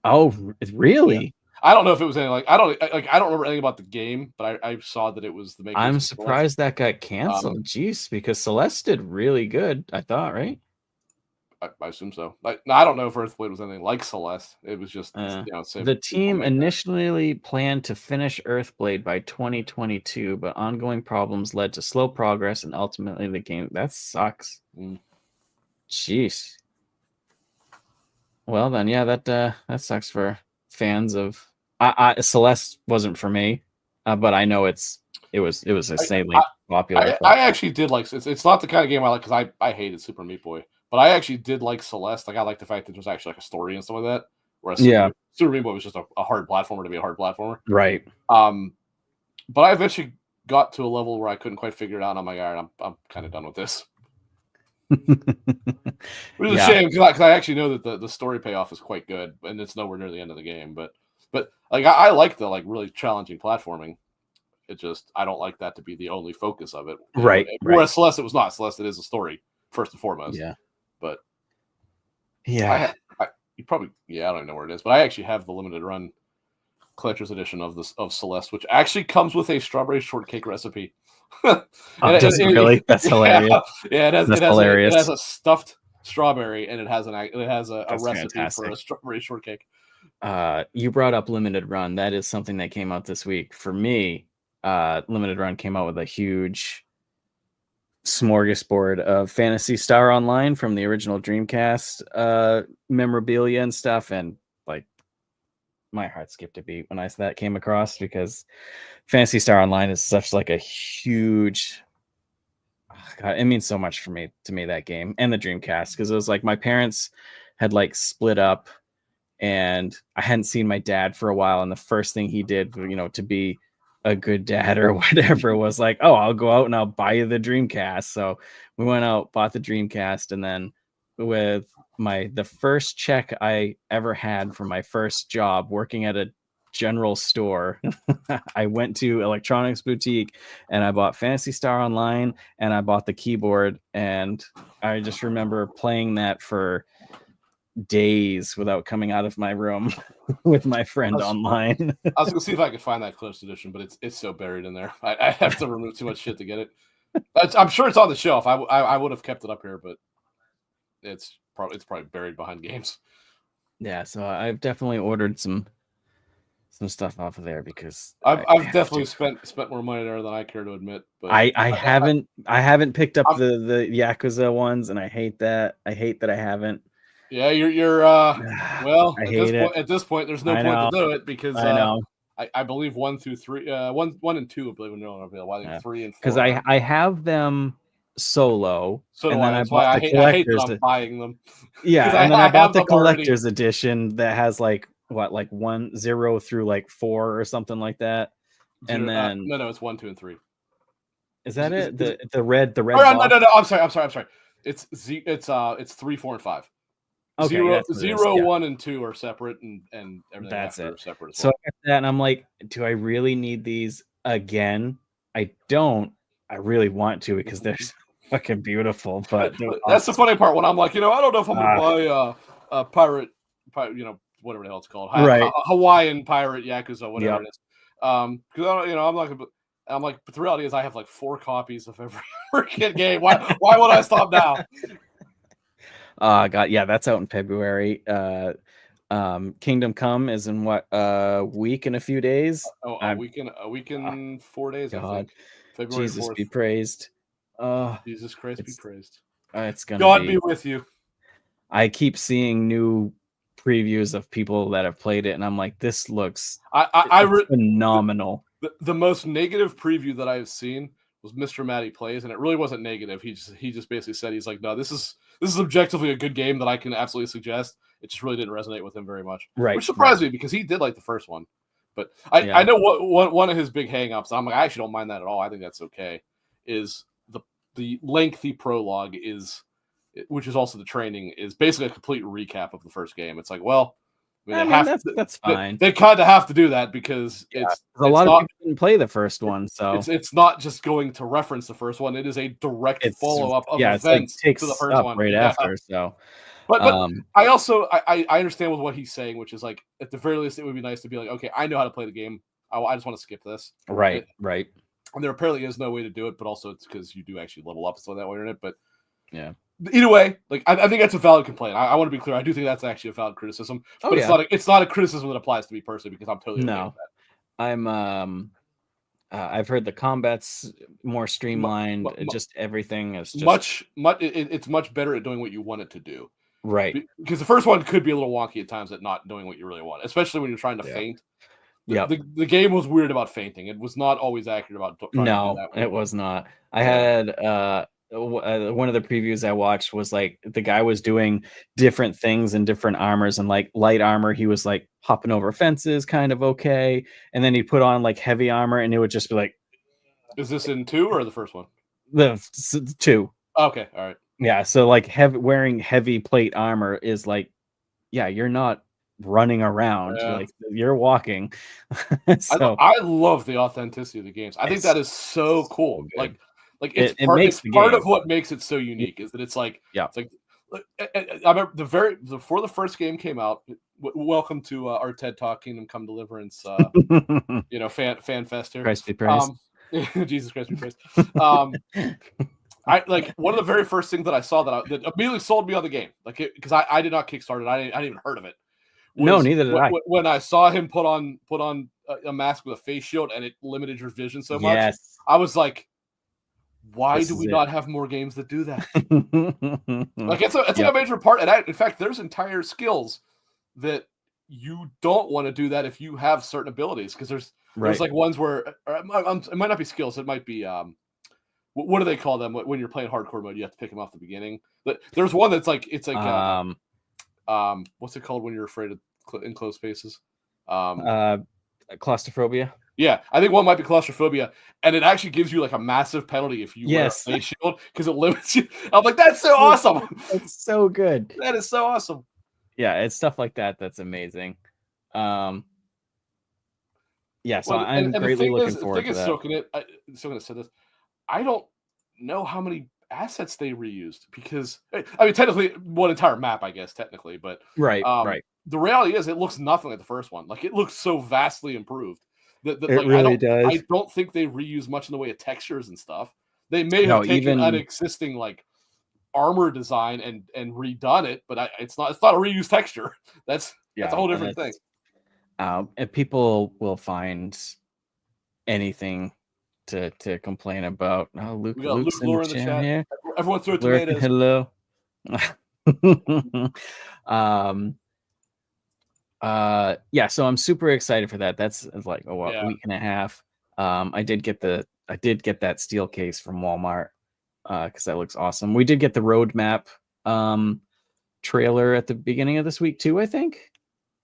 Oh, really? Yeah. I don't know if it was anything I don't remember anything about the game, but I saw that it was the makers. I'm surprised that got canceled. Jeez, because Celeste did really good, I thought, right? I assume so. I don't know if Earthblade was anything like Celeste. It was just the team initially planned to finish Earthblade by 2022, but ongoing problems led to slow progress and ultimately the game. That sucks. Jeez. Well then, yeah, that sucks for fans of. Celeste wasn't for me, but I know it was insanely popular. I actually did like it's not the kind of game I like because I hated Super Meat Boy. But I actually did like Celeste. Like I like the fact that there was actually like a story and stuff like that. Whereas Super Meat Boy was just a hard platformer to be a hard platformer. Right. But I eventually got to a level where I couldn't quite figure it out. I'm like, all right, I'm kind of done with this. Which is a shame because I actually know that the story payoff is quite good, and it's nowhere near the end of the game. But like I like the like really challenging platforming. It just I don't like that to be the only focus of it. Right. Whereas Celeste, it was not. Celeste, it is a story first and foremost. Yeah. But yeah, you probably I don't even know where it is, but I actually have the limited run collector's edition of Celeste, which actually comes with a strawberry shortcake recipe. Does it really? That's hilarious. Yeah, it has. That's hilarious. It has a stuffed strawberry, and it has a recipe fantastic. for a strawberry shortcake. You brought up limited run. That is something that came out this week for me. Limited run came out with a huge smorgasbord of Phantasy Star Online from the original Dreamcast memorabilia and stuff, and like my heart skipped a beat when that came across because Phantasy Star Online is such like a huge God, it means so much to me that game and the Dreamcast because it was like my parents had like split up and I hadn't seen my dad for a while, and the first thing he did, to be a good dad or whatever was like, oh, I'll go out and I'll buy you the Dreamcast. So we went out, bought the Dreamcast, and then with the first check I ever had for my first job working at a general store. I went to Electronics Boutique and I bought Phantasy Star Online and I bought the keyboard, and I just remember playing that for days without coming out of my room with my friend online. I was gonna see if I could find that closed edition, but it's so buried in there. I have to remove too much shit to get it. I'm sure it's on the shelf. I would have kept it up here, but it's probably buried behind games. Yeah, so I've definitely ordered some stuff off of there because I've definitely spent more money there than I care to admit. But I haven't picked up the Yakuza ones, and I hate that. I hate that I haven't. Yeah, you're well, at this point there's no point to do it because I know. I believe 1 through 3, 1 and 2, I believe are not available. I think 3 and 4. Because I have them solo, so and then I bought the collector's. I hate that I'm buying them. Yeah, and then I bought the collector's edition that has like 0 through like 4 or something like that. And then no, it's 1, 2, and 3. Is that it? The red. No, I'm sorry. It's 3, 4, and 5. Okay, 0, 1, and 2 are separate, and everything that's after are separate as well. So I got that, and I'm like, do I really need these again? I don't. I really want to because they're fucking beautiful. But that's the funny part when I'm like, I don't know if I'm gonna buy a pirate, whatever the hell it's called, Hawaiian pirate Yakuza, whatever it is. Because I'm not gonna. I'm like, but the reality is, I have like 4 copies of every freaking game. Why would I stop now? God, yeah, that's out in February. Kingdom Come is in what, week and a few days? A week and 4 days, God. I think. February Jesus 4th. Be praised. Jesus Christ be praised. It's gonna God be with you. I keep seeing new previews of people that have played it, and I'm like, this looks phenomenal. The most negative preview that I've seen was Mr. Matty Plays, and it really wasn't negative. He just basically said, he's like, no, this is objectively a good game that I can absolutely suggest. It just really didn't resonate with him very much, which surprised me because he did like the first one. But I know one of his big hangups. I'm like, I actually don't mind that at all. I think that's okay. Is the lengthy prologue which is also the training, is basically a complete recap of the first game. It's like, well, that's fine. They kind of have to do that because a lot of people didn't play the first one, so it's not just going to reference the first one. It is a direct follow-up of events to the first one right after. So, but I also I understand with what he's saying, which is like, at the very least, it would be nice to be like, okay, I know how to play the game. I just want to skip this. Right. And there apparently is no way to do it, but also it's because you do actually level up so that way in it. But yeah. Either way, like I think that's a valid complaint. I want to be clear. I do think that's actually a valid criticism, but it's not a criticism that applies to me personally because I'm totally okay with that. I'm I've heard the combat's more streamlined. Just everything is just it's much better at doing what you want it to do. Right. Because the first one could be a little wonky at times at not doing what you really want, especially when you're trying to feint. The game was weird about feinting. It was not always accurate about trying to do that. It was not. I had one of the previews I watched was like the guy was doing different things in different armors, and like light armor, he was like hopping over fences kind of okay, and then he put on like heavy armor and it would just be like. Is this in 2 or the first one? The 2. Okay, all right. Yeah, so like wearing heavy plate armor is like, yeah, you're not running around, like you're walking. So I love the authenticity of the games. I think that is so cool. Like it's part of what makes it so unique is that it's like, it's like I remember before the first game came out. Welcome to our TED Talk, Kingdom Come Deliverance. Fan fest here. Christ be praised. Jesus Christ be praised. I like one of the very first things that I saw that immediately sold me on the game, like because I did not kickstart it. I didn't even heard of it. No, neither did I. When I saw him put on a mask with a face shield and it limited your vision so much, I was like, why do we not have more games that do that? Like it's a major part. And in fact, there's entire skills that you don't want to do that if you have certain abilities, because there's like ones where it might not be skills. It might be what do they call them when you're playing hardcore mode? You have to pick them off the beginning. But there's one that's like what's it called when you're afraid of enclosed spaces? Claustrophobia. Yeah, I think one might be claustrophobia, and it actually gives you like a massive penalty if you wear a face shield because it limits you. I'm like, that's so awesome. It's so good. That is so awesome. Yeah, it's stuff like that that's amazing. yeah, so I'm greatly looking forward to that. Still gonna say this. I don't know how many assets they reused because I mean technically one entire map, I guess technically, but right. The reality is it looks nothing like the first one. Like it looks so vastly improved that it like, really does. I don't think they reuse much in the way of textures and stuff. They may have taken an existing like armor design and redone it, but it's not a reused texture. That's a whole different thing. And people will find anything to complain about. Oh, Luke's in the chat here. Everyone throw tomatoes. Hello. Yeah, so I'm super excited for that. That's like a week and a half. I did get that steel case from Walmart because that looks awesome. We did get the roadmap trailer at the beginning of this week too, I think,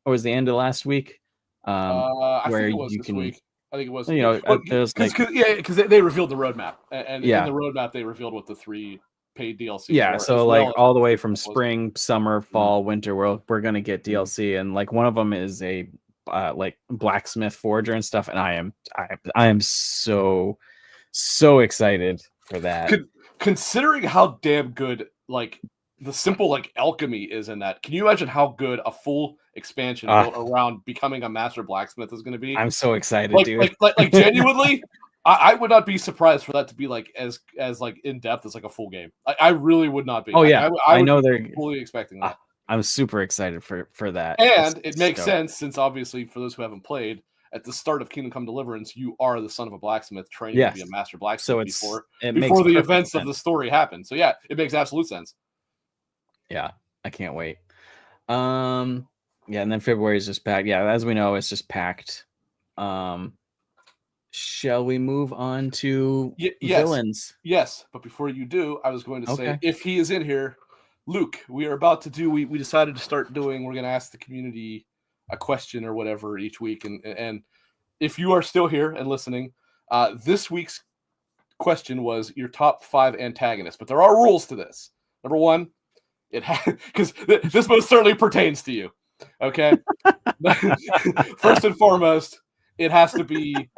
or was the end of last week. I think it was this week. I think it was. You know, because they revealed the roadmap, and in the roadmap they revealed what the 3 paid DLC. Yeah, so like all the way from spring, summer, fall, winter, we're gonna get DLC, and like one of them is a like blacksmith forger and stuff, and I am so excited for that. Considering how damn good like the simple like alchemy is in that, can you imagine how good a full expansion built around becoming a master blacksmith is going to be? I'm so excited, dude. Like genuinely, I would not be surprised for that to be like as like in depth as like a full game. I really would not be. Oh yeah, I know they're fully expecting that. I'm super excited for that, and it makes sense since obviously for those who haven't played, at the start of Kingdom Come Deliverance, you are the son of a blacksmith training to be a master blacksmith before the events of the story happen. So yeah, it makes absolute sense. Yeah, I can't wait. Yeah, and then February is just packed. Yeah, as we know, it's just packed. Shall we move on to villains? Yes, but before you do, I was going to say, if he is in here, Luke, we are about to do. We decided to start doing. We're going to ask the community a question or whatever each week, and if you are still here and listening, this week's question was your top 5 antagonists. But there are rules to this. Number 1. Because this most certainly pertains to you. Okay. First and foremost, it has to be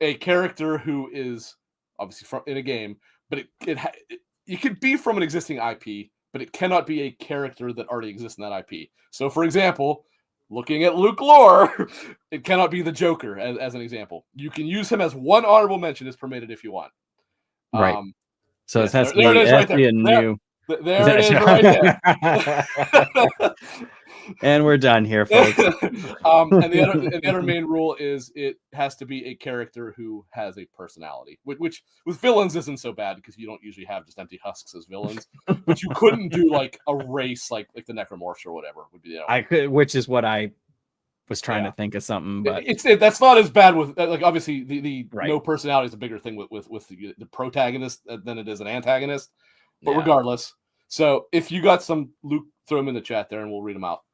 a character who is obviously from in a game, but it could be from an existing IP, but it cannot be a character that already exists in that IP. So, for example, looking at Luke lore, it cannot be the Joker as an example. You can use him as one honorable mention is permitted if you want. Right. So it has to be a new. There it is right there. And we're done here, folks. And the other main rule is it has to be a character who has a personality, which with villains isn't so bad because you don't usually have just empty husks as villains. But you couldn't do like a race like the Necromorphs or whatever would be. I could, which is what I was trying to think of something, but that's not as bad with like obviously the no personality is a bigger thing with the protagonist than it is an antagonist. But regardless, so if you got some, Luke, throw them in the chat there, and we'll read them out.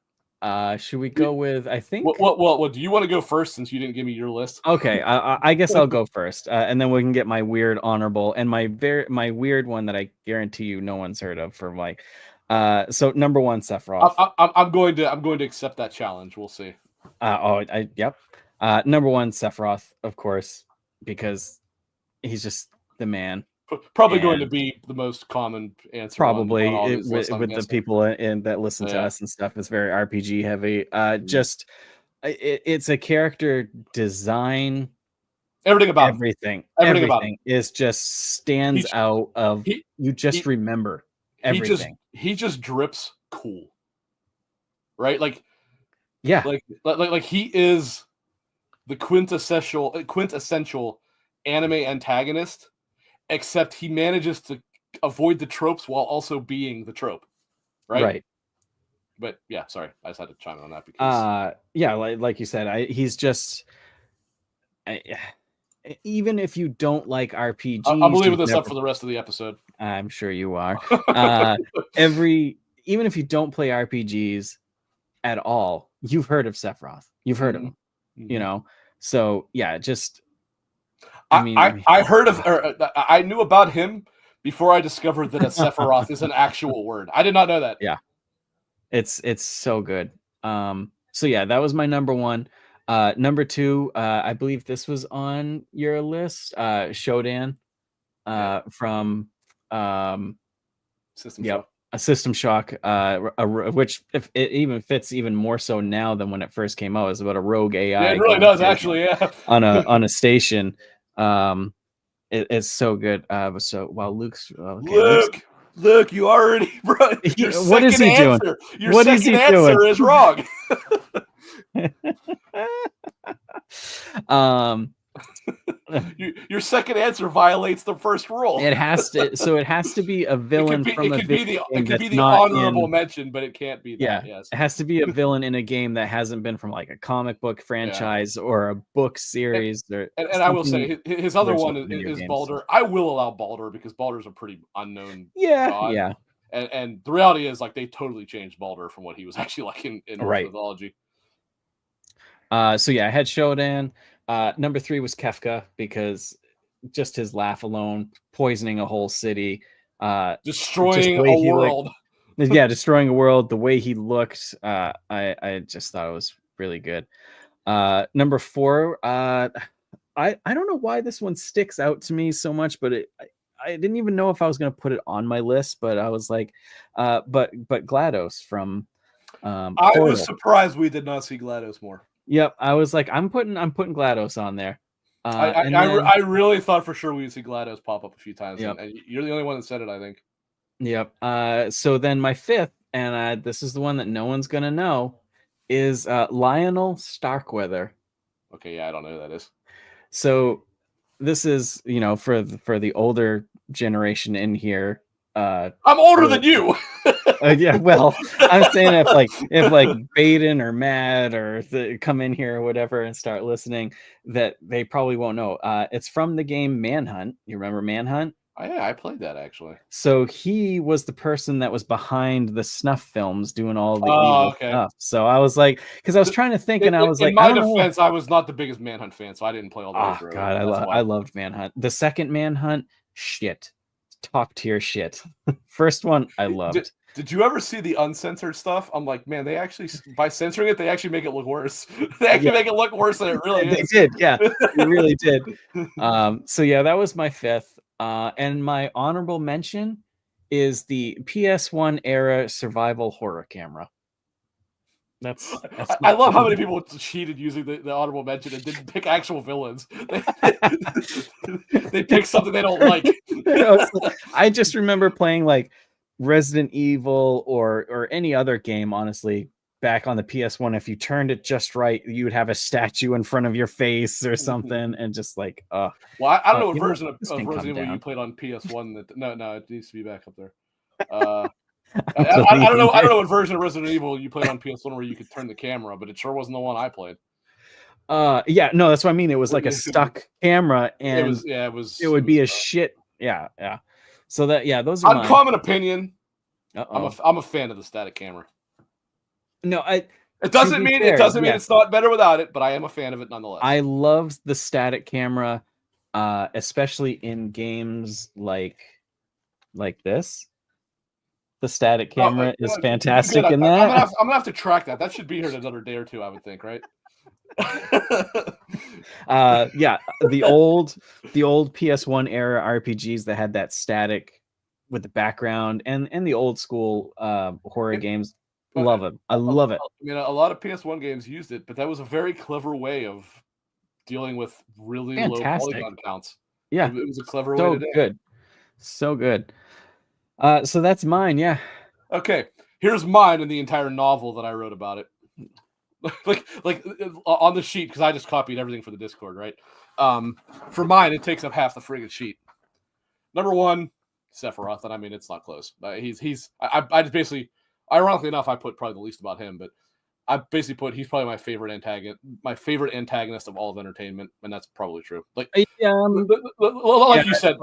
Should we go with? I think. What do you want to go first since you didn't give me your list? Okay, I guess I'll go first, and then we can get my weird honorable and my weird one that I guarantee you no one's heard of for like. So number 1, Sephiroth. I'm going to accept that challenge. We'll see. Yep. Number 1, Sephiroth, of course, because he's just the man. Probably going to be the most common answer. Probably with the people that listen to us and stuff. It's very RPG heavy. It's a character design. Everything about everything about him is just stands out. You just remember everything. He just drips cool, right? Like, yeah, like he is the quintessential anime antagonist. Except he manages to avoid the tropes while also being the trope, right? Right. But yeah, sorry, I just had to chime in on that because like you said, he's just even if you don't like RPGs, I'm leaving this up for the rest of the episode. I'm sure you are. Even if you don't play RPGs at all, you've heard of Sephiroth. You've heard of him. You know, so yeah, just. I heard of, or I knew about him before I discovered that a Sephiroth is an actual word. I did not know that. Yeah, it's so good. So yeah, that was my number 1. Number 2, I believe this was on your list. Shodan, from System yep, Shock. a System Shock, which if it even fits even more so now than when it first came out. It's about a rogue AI. Yeah, it really does actually. Yeah, on a station. It's so good. So while Luke's okay, Luke, you already, bro. What is he doing? Your second answer is wrong. Your second answer violates the first rule. It has to. So it has to be a villain from a video game. It could be the honorable mention, but it can't be that. Yeah, yes. It has to be a villain in a game that hasn't been from like a comic book franchise or a book series. And I will say his other one is Baldur. I will allow Baldur because Baldur's a pretty unknown god. Yeah. And the reality is, like, they totally changed Baldur from what he was actually like in Norse mythology. So yeah, I had Shodan. Number 3 was Kefka because just his laugh alone, poisoning a whole city, destroying a world. Destroying a world. The way he looked, I just thought it was really good. Number 4, I don't know why this one sticks out to me so much, but I didn't even know if I was going to put it on my list, but I was like, but GLaDOS from I was surprised we did not see GLaDOS more. Yep, I was like, I'm putting GLaDOS on there. I really thought for sure we would see GLaDOS pop up a few times, yep. and you're the only one that said it, I think. Yep. So then my 5th, and this is the one that no one's gonna know, is Lionel Starkweather. Okay, yeah, I don't know who that is. So this is, for the older generation in here. I'm older than you. Yeah, well, I'm saying if Baden or Matt or come in here or whatever and start listening, that they probably won't know. It's from the game Manhunt. You remember Manhunt? Oh, yeah, I played that actually. So he was the person that was behind the snuff films doing all the evil stuff. So I was like, because I was trying to think, and I was like, in my defense, I was not the biggest Manhunt fan, so I didn't play all the way through. God, I loved Manhunt. The second Manhunt, shit, top tier shit. First one, I loved. Did you ever see the uncensored stuff? I'm like, man, they actually, by censoring it, they actually make it look worse. They actually make it look worse than it really is. They did, yeah, they really did. So yeah, that was my 5th. And my honorable mention is the PS1 era survival horror camera. That's I love how many people cheated using the honorable mention and didn't pick actual villains. They picked something they don't like. I just remember playing like Resident Evil or any other game, honestly, back on the PS1. If you turned it just right, you would have a statue in front of your face or something, and just like, well, I don't know what version of Resident Evil you played on PS1. No, it needs to be back up there. I don't know what version of Resident Evil you played on PS1 where you could turn the camera, but it sure wasn't the one I played. Yeah, no, that's what I mean. It was like a stuck camera, and it would be a shit. Yeah. So those are uncommon opinion. I'm a fan of the static camera. No, it doesn't mean it's not better without it, but I am a fan of it nonetheless. I love the static camera, especially in games like this. The static camera is fantastic in that. I'm gonna have to track that. That should be here in another day or two, I would think, right? The old PS1 era RPGs that had that static with the background and the old school horror games. Love it. I love it. I mean, a lot of PS1 games used it, but that was a very clever way of dealing with really low polygon counts. Yeah, it was a clever way to do it. So good. So that's mine. Yeah. Okay, here's mine and the entire novel that I wrote about it. like on the sheet, because I just copied everything for the Discord, right? For mine, it takes up half the friggin' sheet. Number 1, Sephiroth, and I mean, it's not close. I just basically, ironically enough, I put probably the least about him, but I basically put he's probably my favorite antagonist of all of entertainment, and that's probably true. Like, you said,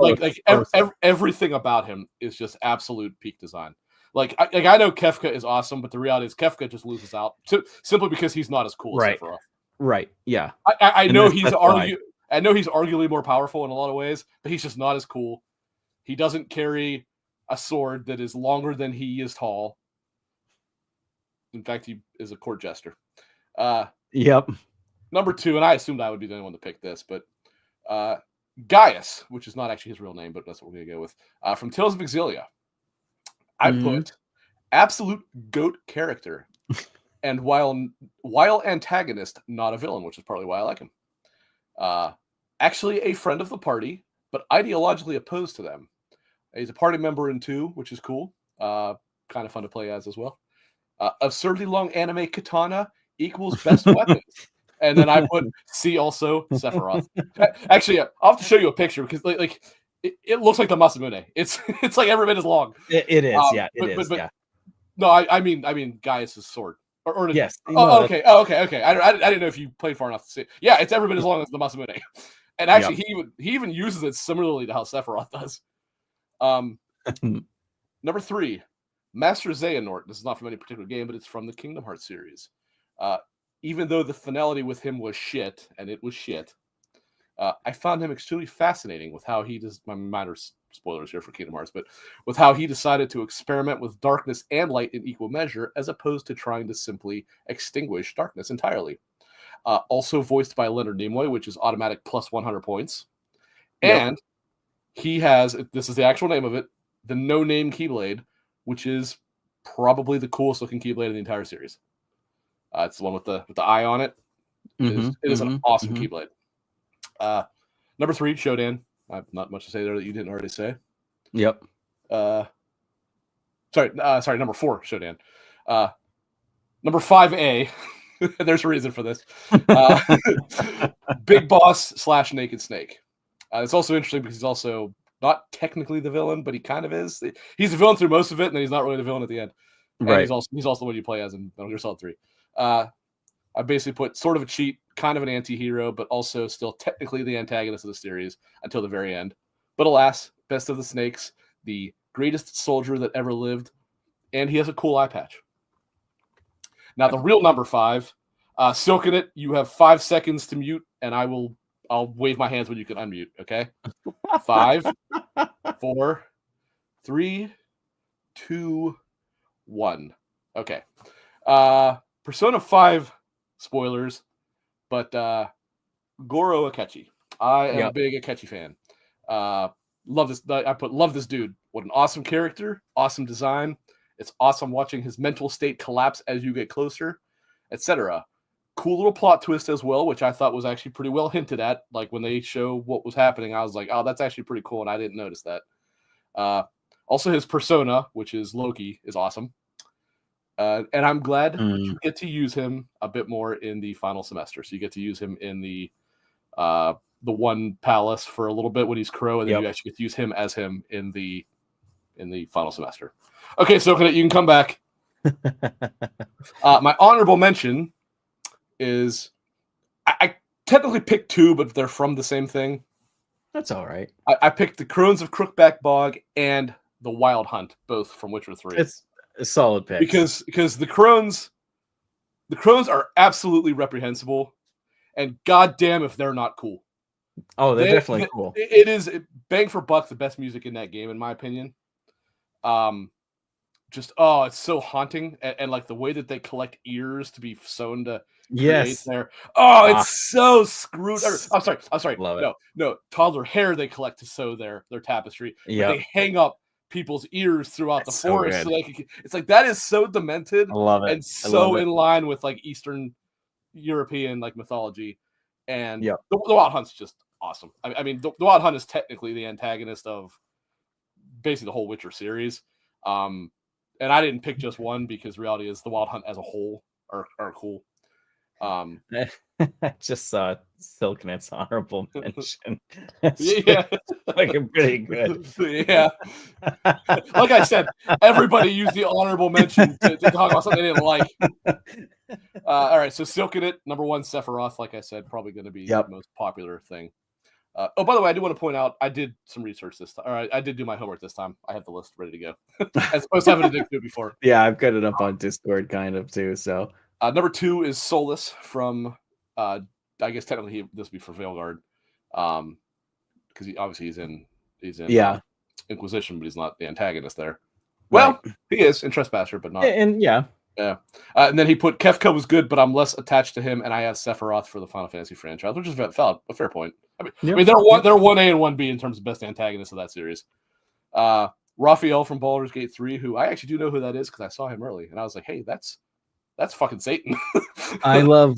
everything about him is just absolute peak design. Like I know Kefka is awesome, but the reality is Kefka just loses out simply because he's not as cool as Sephiroth. Right. Yeah. I know he's arguably more powerful in a lot of ways, but he's just not as cool. He doesn't carry a sword that is longer than he is tall. In fact, he is a court jester. Yep. Number 2, and I assumed I would be the only one to pick this, but Gaius, which is not actually his real name, but that's what we're going to go with, from Tales of Exilia. I put absolute GOAT character, and while antagonist, not a villain, which is partly why I like him. Actually a friend of the party, but ideologically opposed to them. He's a party member in 2, which is cool. Kind of fun to play as well. Absurdly long anime katana equals best weapons. And then I put C also Sephiroth. Actually, I'll have to show you a picture because like it looks like the Masamune. It's like every bit as long. It is, yeah. It is. No, I mean Gaius' sword. Or yes. Oh, okay. I didn't know if you played far enough to see. Yeah, it's every bit as long as the Masamune. And actually, he even uses it similarly to how Sephiroth does. Number 3, Master Xehanort. This is not from any particular game, but it's from the Kingdom Hearts series. Even though the finality with him was shit, and it was shit, I found him extremely fascinating with how he does. My minor spoilers here for Kingdom Hearts, but with how he decided to experiment with darkness and light in equal measure, as opposed to trying to simply extinguish darkness entirely. Also voiced by Leonard Nimoy, which is automatic plus 100 points. And he has, this is the actual name of it, the No Name Keyblade, which is probably the coolest looking Keyblade in the entire series. It's the one with the eye on it. It is an awesome Keyblade. Number 3, Shodan. I have not much to say there that you didn't already say. Yep. Sorry, number 4, Shodan. Number 5A. There's a reason for this. Big Boss / Naked Snake. It's also interesting because he's also not technically the villain, but he kind of is. He's the villain through most of it, and then he's not really the villain at the end. And right. He's also the one you play as in Metal Gear Solid 3. I basically put sort of a cheat, kind of an anti-hero, but also still technically the antagonist of the series until the very end. But alas, best of the snakes, the greatest soldier that ever lived, and he has a cool eye patch. Now, the real number 5, Silken It, you have 5 seconds to mute, and I'll wave my hands when you can unmute, okay? 5, 4, 3, 2, 1. Okay. Persona 5 spoilers, but Goro Akechi. I am a big Akechi fan. Love this. I put love this dude. What an awesome character, awesome design. It's awesome watching his mental state collapse as you get closer, etc. Cool little plot twist as well, which I thought was actually pretty well hinted at. Like when they show what was happening, I was like, oh, that's actually pretty cool, and I didn't notice that. Also, his persona, which is Loki, is awesome. And I'm glad that you get to use him a bit more in the final semester. So you get to use him in the one palace for a little bit when he's Crow, and then you actually get to use him as him in the final semester. Okay, so you can come back. My honorable mention is I technically picked 2, but they're from the same thing. That's all right. I picked the Crones of Crookback Bog and the Wild Hunt, both from Witcher 3. It's a solid pick because the Crones are absolutely reprehensible, and goddamn if they're not cool. Oh, they're definitely cool. It is bang for buck the best music in that game, in my opinion. It's so haunting, and like the way that they collect ears to be sewn to create their it's so screwed. I'm sorry. Love it. No, toddler hair they collect to sew their tapestry. Yeah, they hang up people's ears throughout the forest, so they can, it's like that is so demented. I love it. And so in line with like Eastern European like mythology, and the Wild Hunt's just awesome. I mean, the Wild Hunt is technically the antagonist of basically the whole Witcher series. And I didn't pick just one because reality is the Wild Hunt as a whole are cool. I just saw Silkenet's honorable mention. Fucking pretty good. Yeah. Like I said, everybody used the honorable mention to talk about something they didn't like. All right, so Silkenet, number 1, Sephiroth, like I said, probably going to be the most popular thing. By the way, I do want to point out, I did some research this time. All right, I did do my homework this time. I have the list ready to go. As opposed to having to do it before. Yeah, I've got it up on Discord kind of too, so... number 2 is Solus from, I guess technically this would be for Veilguard, because he's in Inquisition, but he's not the antagonist there. Well, he is in Trespasser, but not. And Yeah. And then he put Kefka was good, but I'm less attached to him, and I have Sephiroth for the Final Fantasy franchise, which is a fair point. I mean, they're 1A and 1B in terms of best antagonists of that series. Raphael from Baldur's Gate 3, who I actually do know who that is because I saw him early, and I was like, hey, that's fucking Satan. I love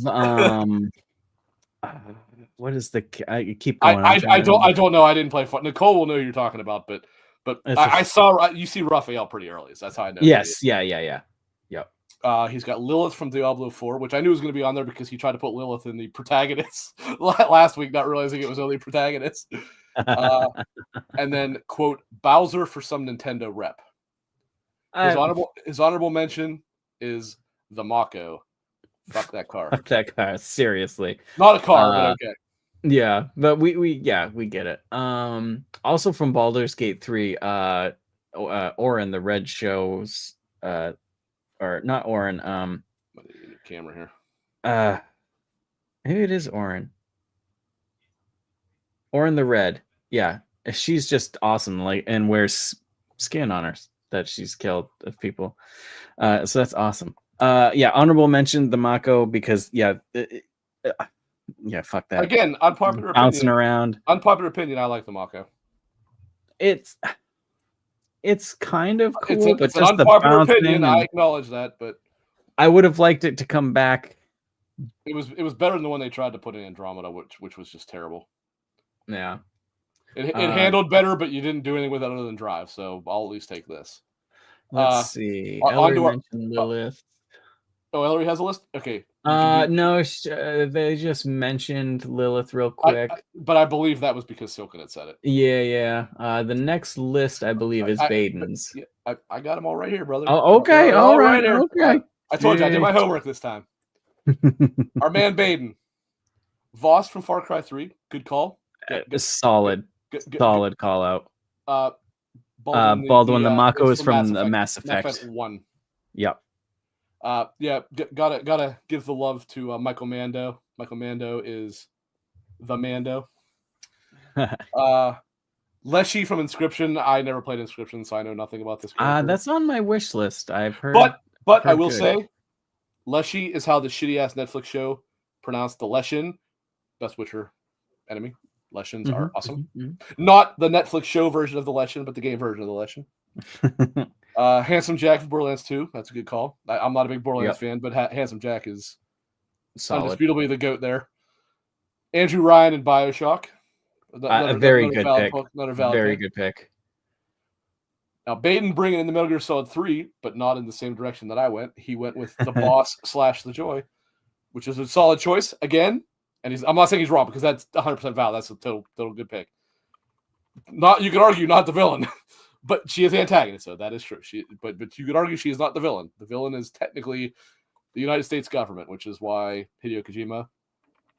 what is the? I keep going. I don't know. I didn't play. Nicole will know who you're talking about, but I saw you see Raphael pretty early, so that's how I know. Yes, yeah. Yep. He's got Lilith from Diablo 4, which I knew was going to be on there because he tried to put Lilith in the protagonist last week, not realizing it was only protagonist. And then quote Bowser for some Nintendo rep. His honorable mention is the Mako. Fuck that car. Fuck that car. Seriously. Not a car, but okay. Yeah, but we get it. Also from Baldur's Gate 3, Orin the Red shows or not Orin, camera here. Maybe it is Orin. Orin the Red. Yeah. She's just awesome, like, and wears skin on her that she's killed of people. So that's awesome. Yeah, honorable mention the Mako because fuck that. Again, unpopular bouncing opinion. Around. Unpopular opinion. I like the Mako. It's kind of cool, it's but an just unpopular opinion. I acknowledge that, but I would have liked it to come back. It was better than the one they tried to put in Andromeda, which was just terrible. Yeah, it handled better, but you didn't do anything with it other than drive. So I'll at least take this. Let's see. Ellery mentioned Lilith. Oh, Ellery has a list? Okay. No, they just mentioned Lilith real quick. But I believe that was because Silken had said it. Yeah. The next list, I believe, is Baden's. I got them all right here, brother. Oh, okay. All right. Okay. I told you I did my homework this time. Our man Baden. Voss from Far Cry 3. Good call. Solid call out. Baldwin the Mako is from the Mass Effect 1. Yep. Gotta give the love to Michael Mando. Michael Mando is the Mando. Leshy from Inscription. I never played Inscription, so I know nothing about this character. That's on my wish list. I've heard. But I will say, Leshy is how the shitty ass Netflix show pronounced the Leshin. Best Witcher enemy. Leshins are awesome. Not the Netflix show version of the Leshin, but the game version of the Leshin. Handsome Jack from Borderlands 2. That's a good call. I'm not a big Borderlands fan, but Handsome Jack is indisputably the GOAT there. Andrew Ryan in BioShock. A very good pick. Good pick. Now, Baden bringing in the Metal Gear Solid 3, but not in the same direction that I went. He went with the Boss / the Joy, which is a solid choice again. And I'm not saying he's wrong because that's 100% valid. That's a total good pick. You could argue not the villain, but she is the antagonist, so that is true. But you could argue she is not the villain. The villain is technically the United States government, which is why Hideo Kojima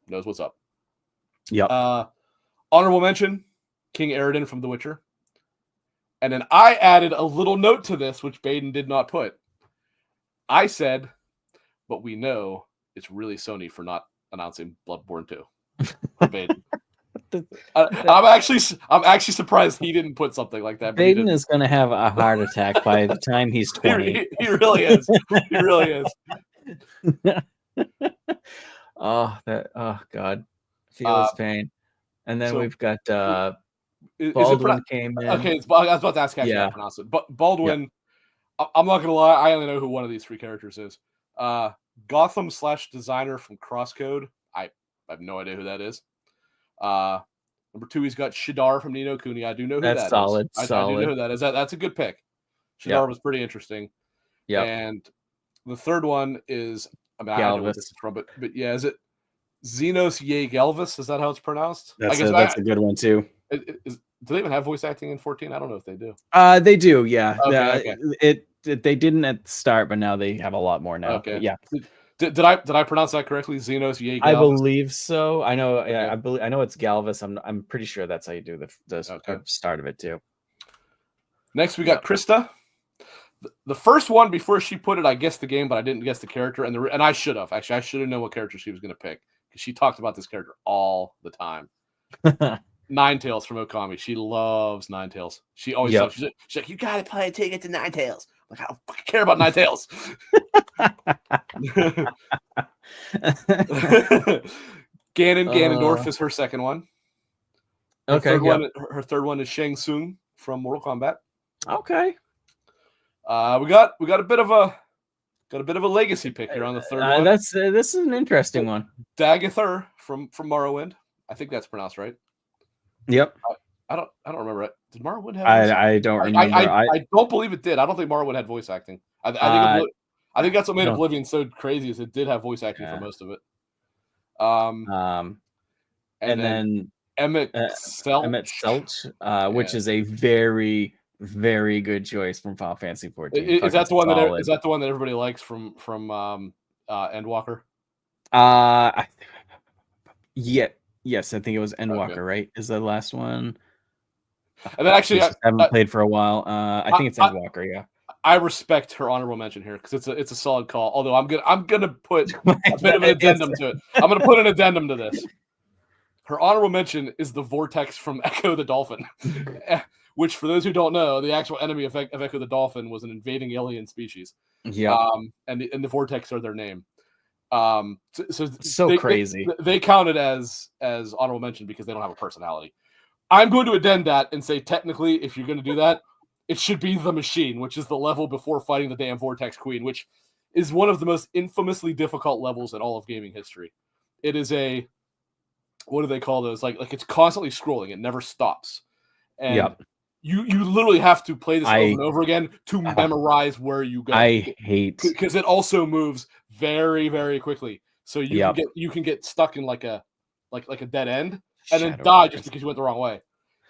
knows what's up. Yeah. Honorable mention, King Eridan from The Witcher. And then I added a little note to this, which Baden did not put. I said, but we know it's really Sony for not announcing Bloodborne 2 for Baden. I'm actually surprised he didn't put something like that. Baden is going to have a heart attack by the time he's 20. He really is. He really is. Oh God, feels pain. And then we've got Baldwin came in. Okay, I was about to ask how to pronounce it. But Baldwin, I'm not gonna lie, I only know who one of these three characters is. Gotham / designer from Crosscode. I have no idea who that is. Number 2, he's got Shadar from Ni no Kuni. I do know who that is. Solid. I do know who that is. That's a good pick. Shadar was pretty interesting. Yeah. And the third one is, I don't know where this is from, but yeah, is it Xenos Galvis? Is that how it's pronounced? That's a good one too. Do they even have voice acting in 14? I don't know if they do. They do, yeah. Okay. They didn't at the start, but now they have a lot more now. Okay. Yeah. Did I pronounce that correctly? Xenos Galvis? I believe so. I know. Okay. Yeah, I know it's Galvis. I'm pretty sure that's how you do the start of it too. Next, we got Krista. The first one, before she put it, I guessed the game, but I didn't guess the character, and I should have. Actually, I should have known what character she was going to pick because she talked about this character all the time. Ninetales from Okami. She loves Ninetales. She always loves. She's like, you got to play a ticket to Ninetales. Like, I don't fucking care about Ninetales. Ganondorf is her second one. Her third one is Shang Tsung from Mortal Kombat. Okay. We got a bit of a legacy pick here on the third one. This is an interesting one. Dagethur from Morrowind. I think that's pronounced right. Yep. I don't remember it. Did Morrowind have? I don't remember. I don't believe it did. I don't think Morrowind had voice acting. I think that's what made Oblivion so crazy, is it did have voice acting for most of it. And then Emmett Selch, which is a very, very good choice from Final Fantasy 14. Is that the one that everybody likes from Endwalker? Yes, I think it was Endwalker, right? Is the last one? And then actually, I haven't played for a while. I think it's Endwalker. Yeah. I respect her honorable mention here because it's a solid call. Although I'm gonna put a bit of an addendum to it. I'm gonna put an addendum to this. Her honorable mention is the Vortex from Echo the Dolphin, which, for those who don't know, the actual enemy of Echo the Dolphin was an invading alien species. Yeah. And the Vortex are their name. Crazy. They count it as honorable mention because they don't have a personality. I'm going to addend that and say, technically, if you're going to do that, it should be the Machine, which is the level before fighting the damn Vortex Queen, which is one of the most infamously difficult levels in all of gaming history. It is what do they call those? Like it's constantly scrolling. It never stops. And you literally have to play this over and over again to memorize where you go. I hate, because it also moves very, very quickly. So you can get stuck in like a dead end and then die just because you went the wrong way.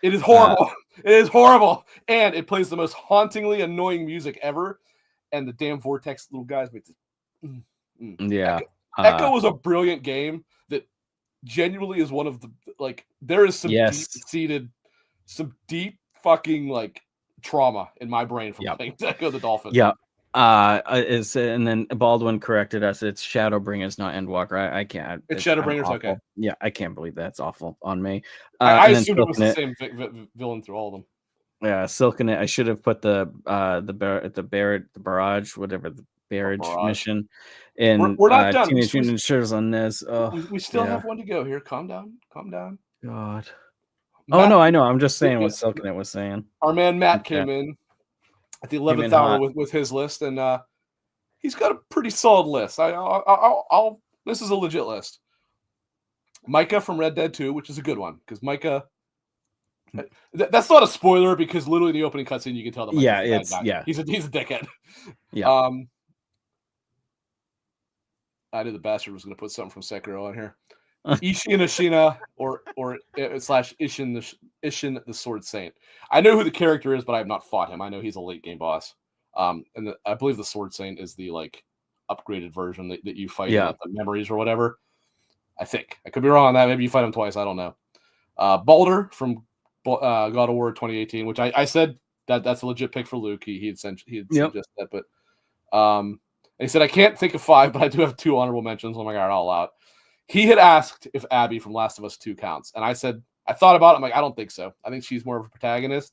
It is horrible. It is horrible. And it plays the most hauntingly annoying music ever. And the damn Vortex little guys make this. Yeah. Echo was a brilliant game that genuinely is one of the, like, there is some deep fucking like trauma in my brain from playing Echo the Dolphin. Yeah. And then Baldwin corrected us. It's Shadowbringers, not Endwalker. I can't. It's Shadowbringers. Okay. Yeah, I can't believe that's awful on me. I assumed it was the same villain through all of them. Yeah, Silkenet. I should have put the barrage, whatever, the barrage mission, in we're not done. Teenage Mutant Ninja Turtles on this. We still have one to go here. Calm down. God. Matt, no, I know. I'm just saying what Silkenet was saying. Our man Matt came in at the 11th hour with his list, and he's got a pretty solid list. This is a legit list. Micah from Red Dead 2, which is a good one because Micah. That's not a spoiler because literally in the opening cutscene you can tell that. He's a dickhead. Yeah. I knew the bastard was going to put something from Sekiro on here. Ishin Ashina or slash Ishin the Sword Saint. I know who the character is, but I have not fought him. I know he's a late game boss. And I believe the Sword Saint is the like upgraded version that you fight the memories or whatever. I think I could be wrong on that. Maybe you fight him twice. I don't know. Baldur from God of War 2018, which I said that's a legit pick for Luke. He had suggested that, but and he said I can't think of 5, but I do have 2 honorable mentions. Oh my god, all out. He had asked if Abby from Last of Us 2 counts, and I said I thought about it. I'm like, I don't think so. I think she's more of a protagonist,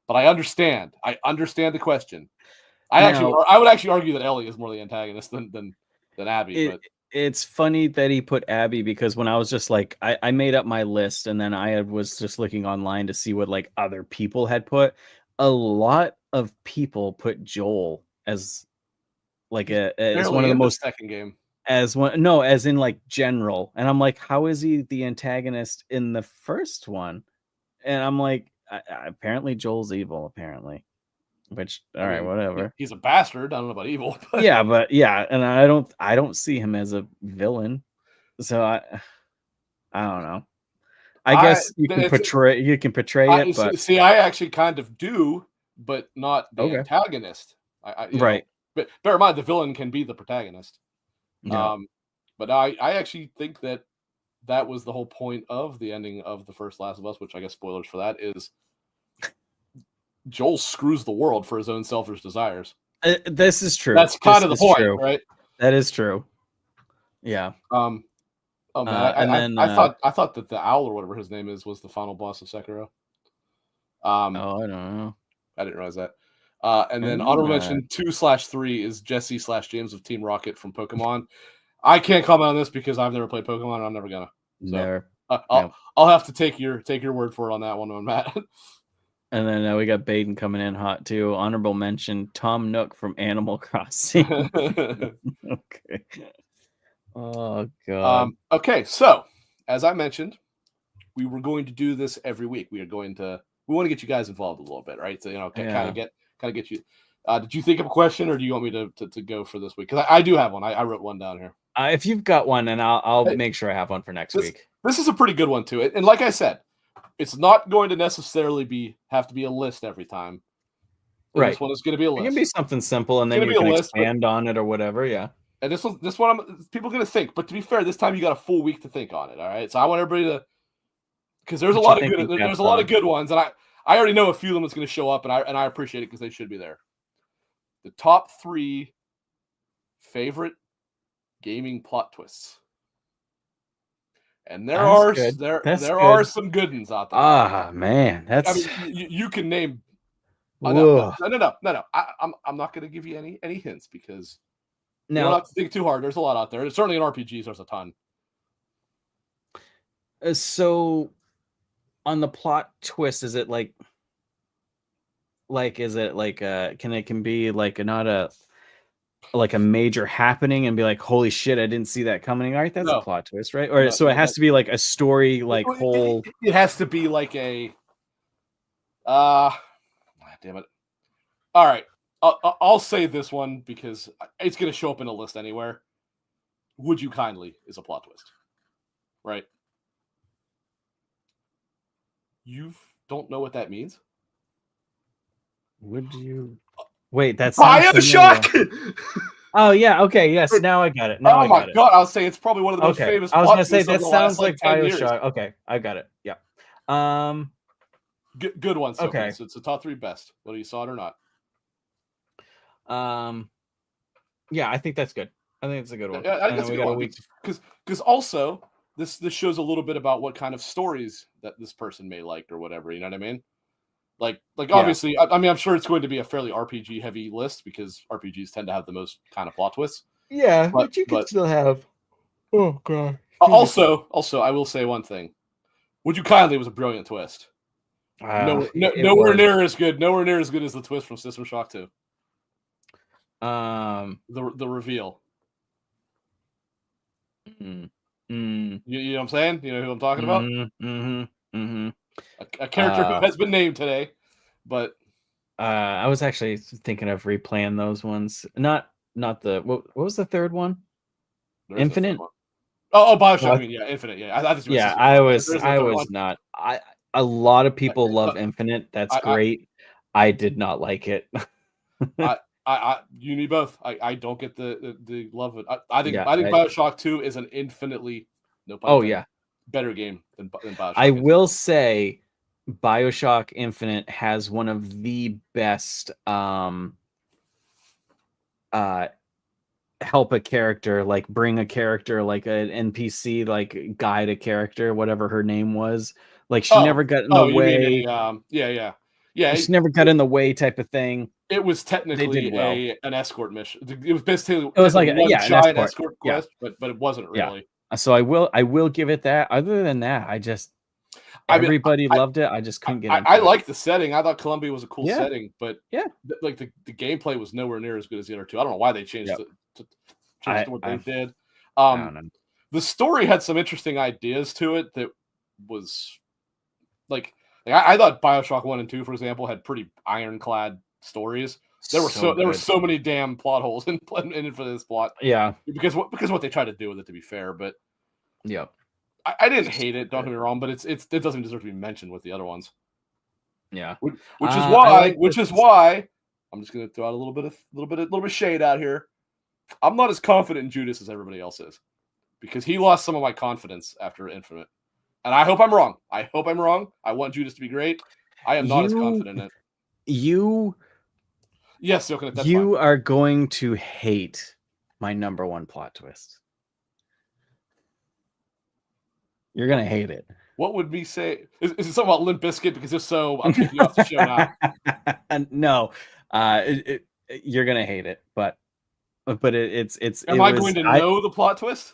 but I understand. I understand the question. I would actually argue that Ellie is more the antagonist than Abby. It's funny that he put Abby because when I was just like, I made up my list and then I was just looking online to see what like other people had put. A lot of people put Joel as like as one of the most second game. As in like general. And I'm like, how is he the antagonist in the first one? And I'm like, apparently Joel's evil, apparently. Which, all right, whatever. He's a bastard. I don't know about evil. But... and I don't see him as a villain. So I don't know. I guess you can portray it, but see, I actually kind of do, but not the antagonist. Right. But bear in mind, the villain can be the protagonist. Yeah. But I actually think that was the whole point of the ending of the first Last of Us, which I guess spoilers for that is Joel screws the world for his own selfish desires. This is true. That's kind of the point, right? That is true. Yeah. Oh man, I thought that the owl or whatever his name is was the final boss of Sekiro. I don't know. I didn't realize that. And then honorable mention 2/3 is Jesse/James of Team Rocket from Pokemon. I can't comment on this because I've never played Pokemon and I'm never gonna. So Never. I'll have to take your word for it on that one, Matt. And then we got Baden coming in hot too. Honorable mention Tom Nook from Animal Crossing. Okay. Oh god. Okay, so as I mentioned, we were going to do this every week. We want to get you guys involved a little bit, right? So kind of get you. Did you think of a question, or do you want me to go for this week? Because I do have one. I wrote one down here. If you've got one, and I'll make sure I have one for next week. This is a pretty good one too. And like I said, it's not going to necessarily have to be a list every time. Right. This one is going to be a list. It can be something simple, and then you can expand on it or whatever. Yeah. And this one, people are going to think. But to be fair, this time you got a full week to think on it. All right. So I want everybody to, because there's a lot of good ones, and I already know a few of them that's going to show up, and I appreciate it because they should be there. The top 3 favorite gaming plot twists. And there are some good ones out there. Ah, man, you can name. No. I'm not going to give you any hints because you don't have to think too hard. There's a lot out there. Certainly in RPGs, there's a ton. So, on the plot twist, is it can be not a major happening and be like, holy shit, I didn't see that coming. All right, that's a plot twist, right? Or so it has to be like a story, whole. It has to be like a. Damn it! All right, I'll say this one because it's going to show up in a list anywhere. Would you kindly is a plot twist, right? You don't know what that means? Would you? Wait, that's BioShock. Oh yeah, okay, yes. Now I got it. Oh my god, I'll say it's probably one of the most famous. I was gonna say that sounds like BioShock. Okay, I got it. Yeah. Good one. So okay, so it's the top 3 best, whether you saw it or not. Yeah, I think that's good. I think it's a good one. Yeah, I think that's a good one because also this shows a little bit about what kind of stories that this person may like or whatever. You know what I mean? Like obviously, I mean, I'm sure it's going to be a fairly RPG heavy list because RPGs tend to have the most kind of plot twists. Yeah, but you can still have. Oh god. Also, I will say one thing. Would You Kindly was a brilliant twist. Nowhere near as good as the twist from System Shock 2. The reveal. You know what I'm saying? You know who I'm talking about? A character who has been named today, but I was actually thinking of replaying those ones. Not the what was the third one? Infinite. Oh, BioShock. I mean, yeah, Infinite. Yeah, I was not. A lot of people love Infinite. That's great. I did not like it. You need both. I don't get the love of it. I think BioShock 2 is an infinitely better game than BioShock. I will say BioShock Infinite has one of the best help a character, bring a character, like an NPC, guide a character, whatever her name was. She never got in the way. She never got in the way type of thing. It was technically an escort mission. It was basically an giant escort quest, but it wasn't really. So I will give it that. Other than that, everybody loved it. I just couldn't get into I it. liked the setting. I thought Columbia was a cool setting, but the gameplay was nowhere near as good as the other two. I don't know why they changed it to what they did. The story had some interesting ideas to it that was I thought BioShock 1 and 2, for example, had pretty ironclad stories. There were so many damn plot holes in it for this plot. Yeah, because what they tried to do with it, to be fair, but yeah, I didn't hate it. Don't get me wrong, but it doesn't deserve to be mentioned with the other ones. Yeah, which is why I'm just going to throw out a little bit of shade out here. I'm not as confident in Judas as everybody else is because he lost some of my confidence after Infinite. And I hope I'm wrong. I want Judas to be great. I am not as confident in it. Yes, okay, that's you are going to hate my number one plot twist. You're going to hate it. What would we say? Is it something about Limp Bizkit? Because if so, I'm kicking you off the show now. No. You're gonna hate it, but it's. Am I going to know the plot twist?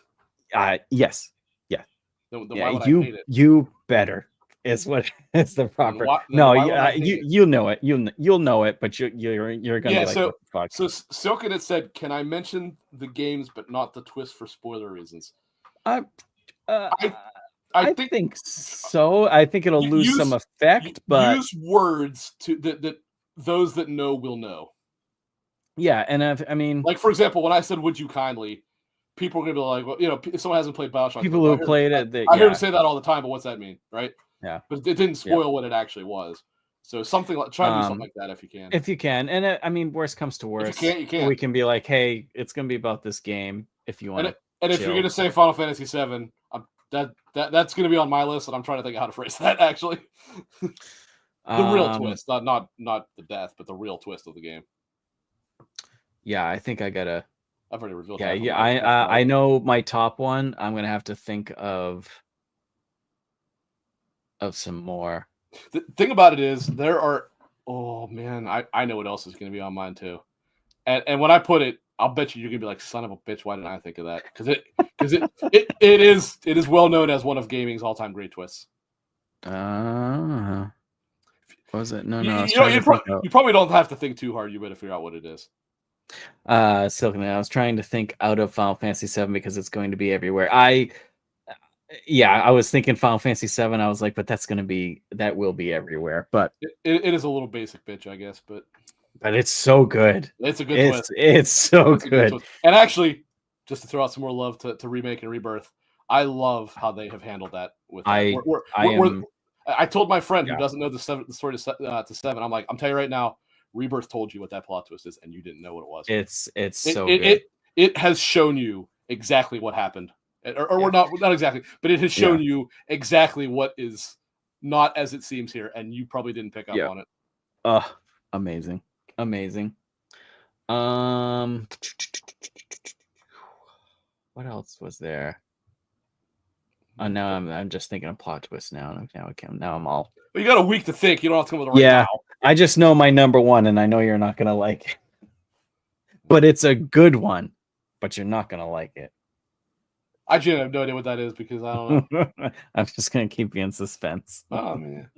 Yes, yeah, Then yeah. why would I hate it? You better is what is the proper. No, you'll know it. You'll know it, but you're gonna be like, so what the fuck? So Silken had said, "Can I mention the games, but not the twist for spoiler reasons?" I think so. I think it'll lose some effect, but use words that those that know will know. Yeah, and I mean, like for example, when I said "Would you kindly," people are gonna be like, "Well, if someone hasn't played BioShock, people who played it, I hear them say that all the time, but what's that mean, right?" Yeah, but it didn't spoil what it actually was. So something like try to do something like that if you can. If you can, and I mean, worst comes to worst, you can. We can be like, "Hey, it's gonna be about this game." If you want, and if you're gonna say Final Fantasy VII, that's gonna be on my list, and I'm trying to think how to phrase that actually. The real twist, not the death, but the real twist of the game. Yeah, I think I gotta. I've already revealed. Yeah, I know my top one. I'm gonna have to think of some more. The thing about it is there are. Oh man, I know what else is gonna be on mine too, and when I put it, I'll bet you're gonna be like, "Son of a bitch, why didn't I think of that?" Because it is well known as one of gaming's all-time great twists. Was it? No. You probably don't have to think too hard. You better figure out what it is. Silken. I was trying to think out of Final Fantasy VII because it's going to be everywhere. I was thinking Final Fantasy VII. I was like, but that will be everywhere. But it is a little basic bitch, I guess. But it's so good. It's a good twist. It's so good. And actually, just to throw out some more love to Remake and Rebirth, I love how they have handled that. With I told my friend who doesn't know the story to 7. I'm like, I'm telling you right now, Rebirth told you what that plot twist is, and you didn't know what it was. It's so good. It has shown you exactly what happened, or not exactly, but it has shown you exactly what is not as it seems here, and you probably didn't pick up on it. Amazing. What else was there? Now I'm just thinking of plot twists now. Now I'm all. Well, you got a week to think. You don't have to come with it right now. I just know my number one, and I know you're not gonna like it. But it's a good one. But you're not gonna like it. I genuinely have no idea what that is because I don't know. I'm just gonna keep you in suspense. Oh man.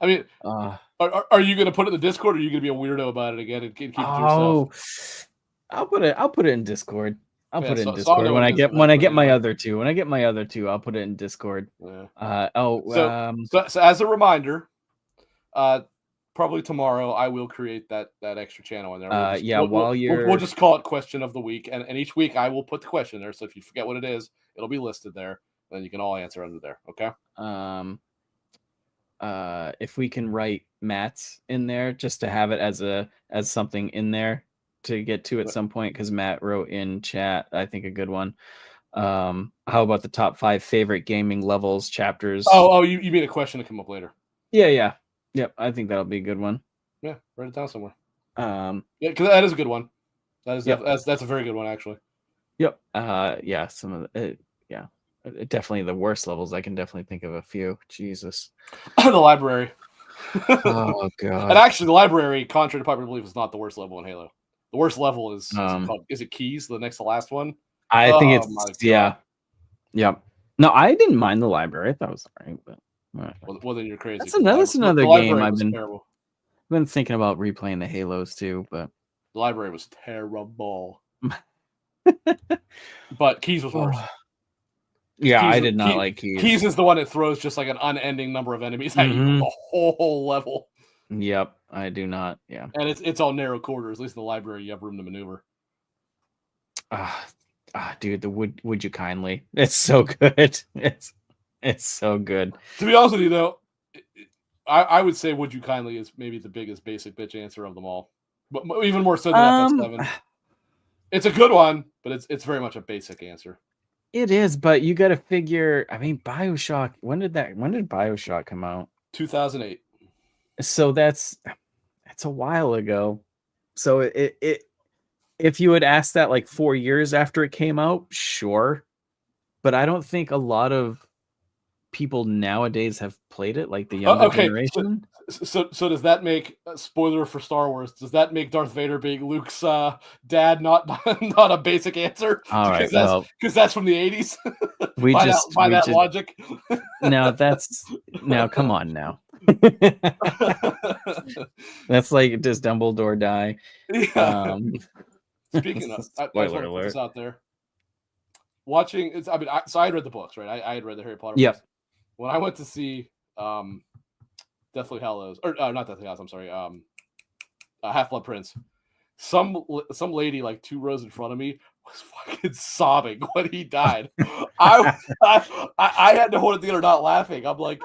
I mean, are you gonna put it in the Discord, or are you gonna be a weirdo about it again and keep it to yourself? I'll put it in Discord. I'll put it in Discord when I get my other two. When I get my other two, I'll put it in Discord. Yeah. So as a reminder, probably tomorrow I will create that extra channel in there. We'll just call it Question of the Week, and each week I will put the question there. So if you forget what it is, it'll be listed there. Then you can all answer under there. Okay. If we can write Matt's in there just to have it as something in there to get to at some point, because Matt wrote in chat, I think, a good one. How about the top 5 favorite gaming levels chapters? You mean a question to come up later? Yeah. Yep, I think that'll be a good one. Yeah, write it down somewhere. Because that is a good one. That's a very good one, actually. Yep. Some of the definitely the worst levels. I can definitely think of a few. Jesus. The library. Oh god. And actually, the library, contrary to popular belief, is not the worst level in Halo. The worst level is it Keys, the next to last one? I think it's Yep. No, I didn't mind the library. I thought it was alright, but well, then you're crazy. That's another game I've been thinking about replaying the Halos too, but the library was terrible. But Keys was worse. Yeah, I did not like Keys. Keys is the one that throws just like an unending number of enemies at you the whole level. Yep, I do not. Yeah, and it's all narrow quarters. At least in the library, you have room to maneuver. Dude, the would you kindly? It's so good. It's so good. To be honest with you, though, I would say "Would you kindly" is maybe the biggest basic bitch answer of them all, but even more so than FF7. It's a good one, but it's very much a basic answer. It is, but you got to figure. I mean, BioShock. When did BioShock come out? 2008. So that's a while ago. So it if you had asked that like 4 years after it came out, sure, but I don't think a lot of people nowadays have played it, like the younger generation. So does that make spoiler for Star Wars? Does that make Darth Vader being Luke's dad not a basic answer? All right, well, because that's from the 80s. By that logic. Now come on now. That's like, does Dumbledore die? Yeah. Speaking of, spoiler alert, this out there. Watching, I had read the books, right? I had read the Harry Potter books. When I went to see Deathly Hallows, or not Deathly Hallows, I'm sorry, Half-Blood Prince, some lady like 2 rows in front of me was fucking sobbing when he died. I had to hold it together, not laughing. I'm like,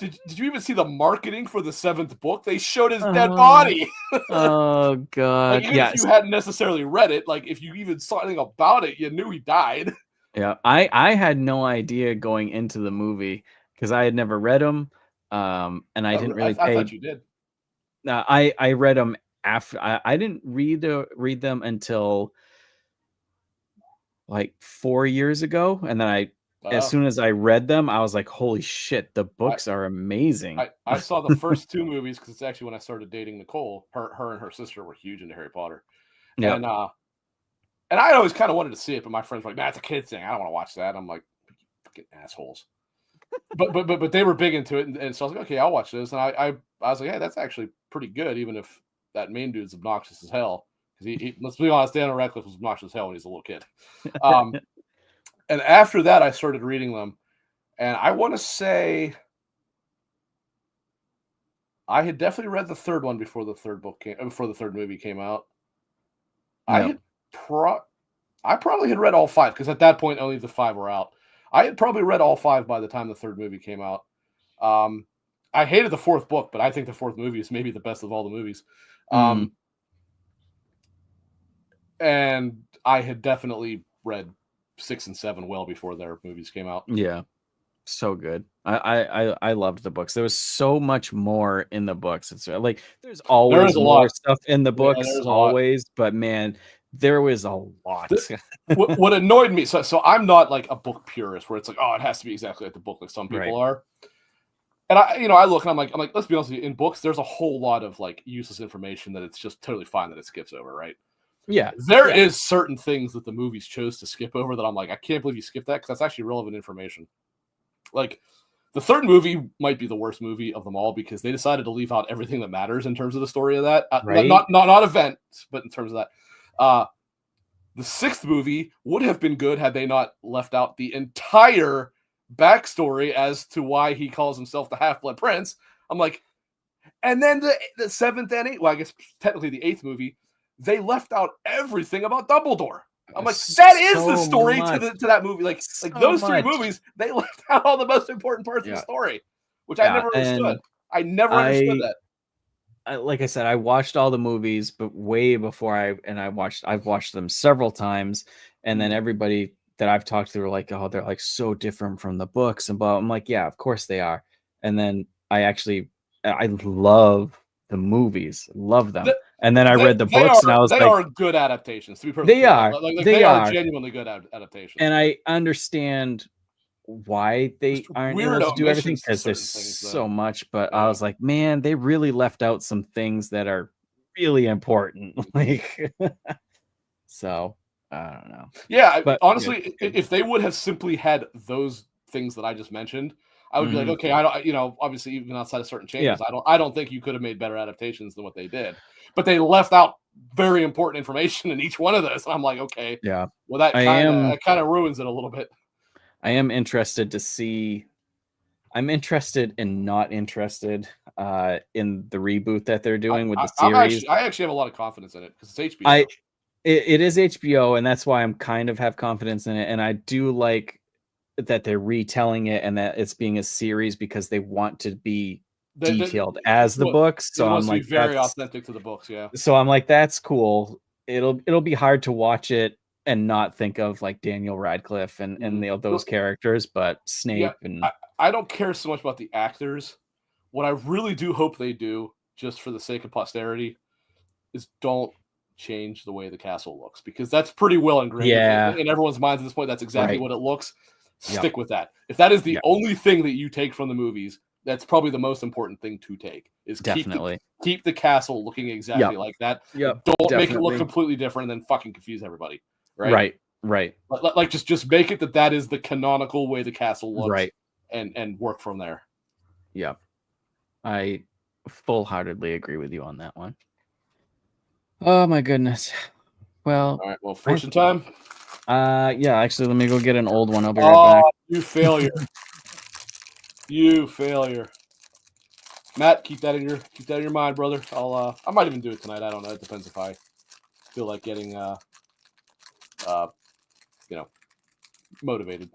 did you even see the marketing for the 7th book? They showed his dead body. Oh god! Like, if you hadn't necessarily read it, like if you even saw anything about it, you knew he died. Yeah, I had no idea going into the movie because I had never read them, and I didn't really pay. I thought you did. I read them after. I didn't read them until like 4 years ago, and then as soon as I read them, I was like, "Holy shit, the books are amazing." I saw the first 2 movies because it's actually when I started dating Nicole. Her and her sister were huge into Harry Potter, and I always kind of wanted to see it, but my friends were like, "Nah, it's a kid's thing. I don't want to watch that." I'm like, "Fucking assholes." but they were big into it, and so I was like, "Okay, I'll watch this." And I was like, "Hey, that's actually pretty good, even if that main dude's obnoxious as hell." Because he let's be honest, Daniel Radcliffe was obnoxious as hell when he was a little kid. And after that, I started reading them, and I want to say I had definitely read the 3rd one before the 3rd movie came out. Yep. I probably had read all 5 because at that point only the 5 were out. I had probably read all 5 by the time the 3rd movie came out. I hated the 4th book, but I think the 4th movie is maybe the best of all the movies. And I had definitely read 6 and 7 well before their movies came out. Yeah, so good. I loved the books. There was so much more in the books. It's like there's always more stuff in the books, always. But man, there was a lot. What annoyed me, so I'm not like a book purist where it's like, oh, it has to be exactly like the book, like some people are. And I look and I'm like, let's be honest with you, in books, there's a whole lot of like useless information that it's just totally fine that it skips over, right? Yeah. There is certain things that the movies chose to skip over that I'm like, I can't believe you skipped that because that's actually relevant information. Like the 3rd movie might be the worst movie of them all because they decided to leave out everything that matters in terms of the story of that. Not events, but in terms of that. The 6th movie would have been good had they not left out the entire backstory as to why he calls himself the Half-Blood Prince. I'm like, and then the 7th and 8th, well, I guess technically the 8th movie, they left out everything about Dumbledore. I'm like, that is the story to that movie. Like those 3 movies, they left out all the most important parts of the story, which I never understood. I never understood that. Like I said, I watched all the movies, but way before I've watched them several times, and then everybody that I've talked to were like, oh, they're like so different from the books, and I'm like, yeah, of course they are. And then I love the movies, love them. And then I read the books, and I was like, they are good adaptations. To be perfectly honest, they are genuinely good adaptations. And I understand why they aren't able to do everything because there's so much. But I was like, man, they really left out some things that are really important. Like, so I don't know. Yeah, but honestly, if they would have simply had those things that I just mentioned, I would be like, okay, I don't, obviously even outside of certain changes, I don't think you could have made better adaptations than what they did. But they left out very important information in each one of those. And I'm like, okay, well, that kind of ruins it a little bit. I am interested to see. I'm interested and not interested in the reboot that they're doing with the series. I actually have a lot of confidence in it because it's HBO. It is HBO, and that's why I'm kind of have confidence in it. And I do like that they're retelling it and that it's being a series because they want to be detailed as the books. So I'm like, very authentic to the books. Yeah. So I'm like, that's cool. It'll be hard to watch it and not think of like Daniel Radcliffe and those characters, but Snape and I don't care so much about the actors. What I really do hope they do, just for the sake of posterity, is don't change the way the castle looks because that's pretty well ingrained in everyone's minds at this point. That's exactly what it looks. stick with that. If that is the only thing that you take from the movies, that's probably the most important thing to take. Is keep the castle looking exactly like that. Don't make it look completely different and then fucking confuse everybody. Right. Like just make it that is the canonical way the castle looks. Right. And work from there. Yeah. I full-heartedly agree with you on that one. Oh my goodness. Well, all right. Well, fortune time. Yeah. Actually, let me go get an old one. I'll be right back. You failure. You failure. Matt, keep that in your mind, brother. I might even do it tonight. I don't know. It depends if I feel like getting motivated.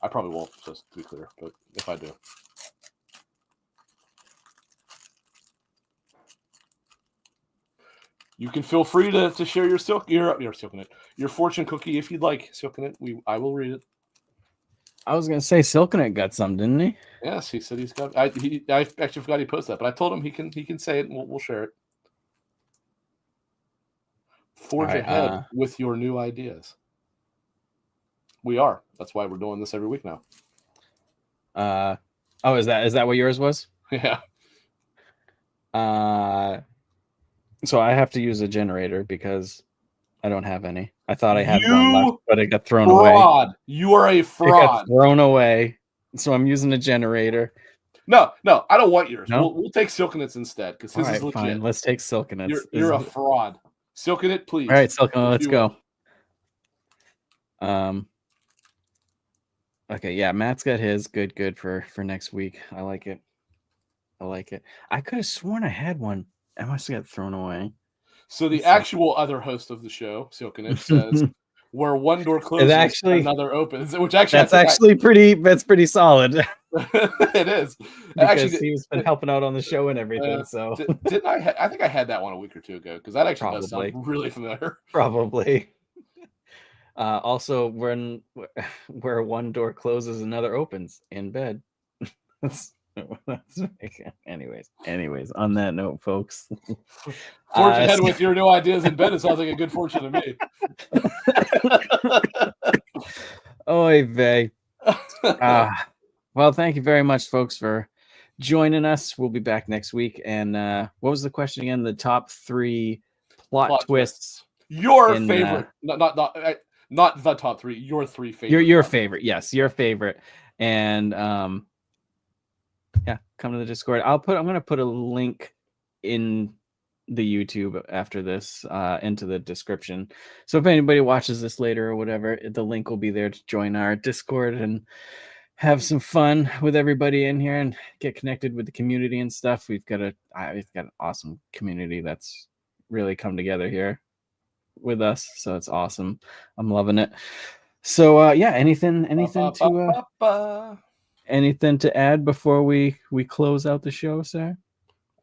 I probably won't, just to be clear, but if I do. You can feel free to share your fortune cookie if you'd like. Silken I will read it. I was gonna say Silken got some, didn't he? Yes, he said he's got. I actually forgot he posted that, but I told him he can say it and we'll share it. Forge ahead with your new ideas. We are. That's why we're doing this every week now. Is that what yours was? Yeah. So I have to use a generator because I don't have any. I thought I had one left, but it got thrown away. You are a fraud. It got thrown away. So I'm using a generator. No, I don't want yours. No? We'll take Silkenit's instead because his is legit. Fine. Let's take Silkenit's. You're a fraud. Silkenit, please. All right, Silkenit, let's go. Okay, yeah, Matt's got his good for next week. I like it. I could have sworn I had one. I must have got thrown away. So the actual other host of the show, Silkenit, says where one door closes, another opens. Which actually that's pretty solid. It is. Because he's been helping out on the show and everything. So didn't I? I think I had that one a week or two ago because that actually does sound really familiar. Probably. Also, where one door closes, another opens in bed. Anyways, on that note, folks. Forge ahead with your new ideas in bed. It sounds like a good fortune to me. Oy vey. Well, thank you very much, folks, for joining us. We'll be back next week. And what was the question again? The top 3 plot twists. Your favorite. Not the top 3. Your 3 favorite. Your favorite. Yes, your favorite. And yeah, come to the Discord. I'm going to put a link in the YouTube after this into the description. So if anybody watches this later or whatever, the link will be there to join our Discord and have some fun with everybody in here and get connected with the community and stuff. We've got an awesome community that's really come together here with us, so it's awesome. I'm loving it. So yeah, anything to add before we close out the show, sir?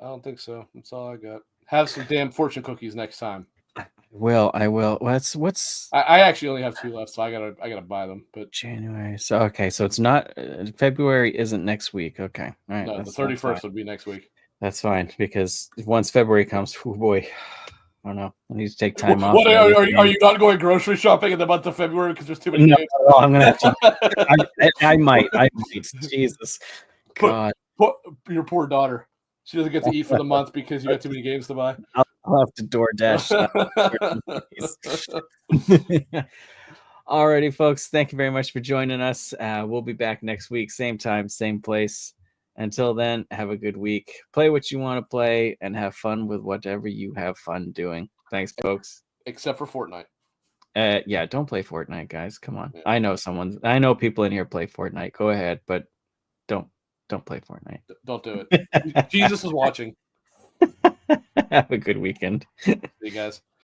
I don't think so. That's all I got. Have some damn fortune cookies next time. I will. What's I actually only have 2 left, so I gotta buy them. But January. So okay, so it's not February isn't next week. Okay. All right. No, the 31st would be next week. That's fine because once February comes, oh boy. I don't know. I need to take time off. What are you not going grocery shopping in the month of February because there's too many games? No, I'm gonna have to. I might. Jesus, God. Your poor daughter. She doesn't get to eat for the month because you got too many games to buy. I'll have to DoorDash. Alrighty, folks. Thank you very much for joining us. We'll be back next week, same time, same place. Until then, have a good week. Play what you want to play and have fun with whatever you have fun doing. Thanks, folks. Except for Fortnite. Yeah, don't play Fortnite, guys. Come on. Yeah. I know people in here play Fortnite. Go ahead, but don't play Fortnite. Don't do it. Jesus is watching. Have a good weekend. See you guys.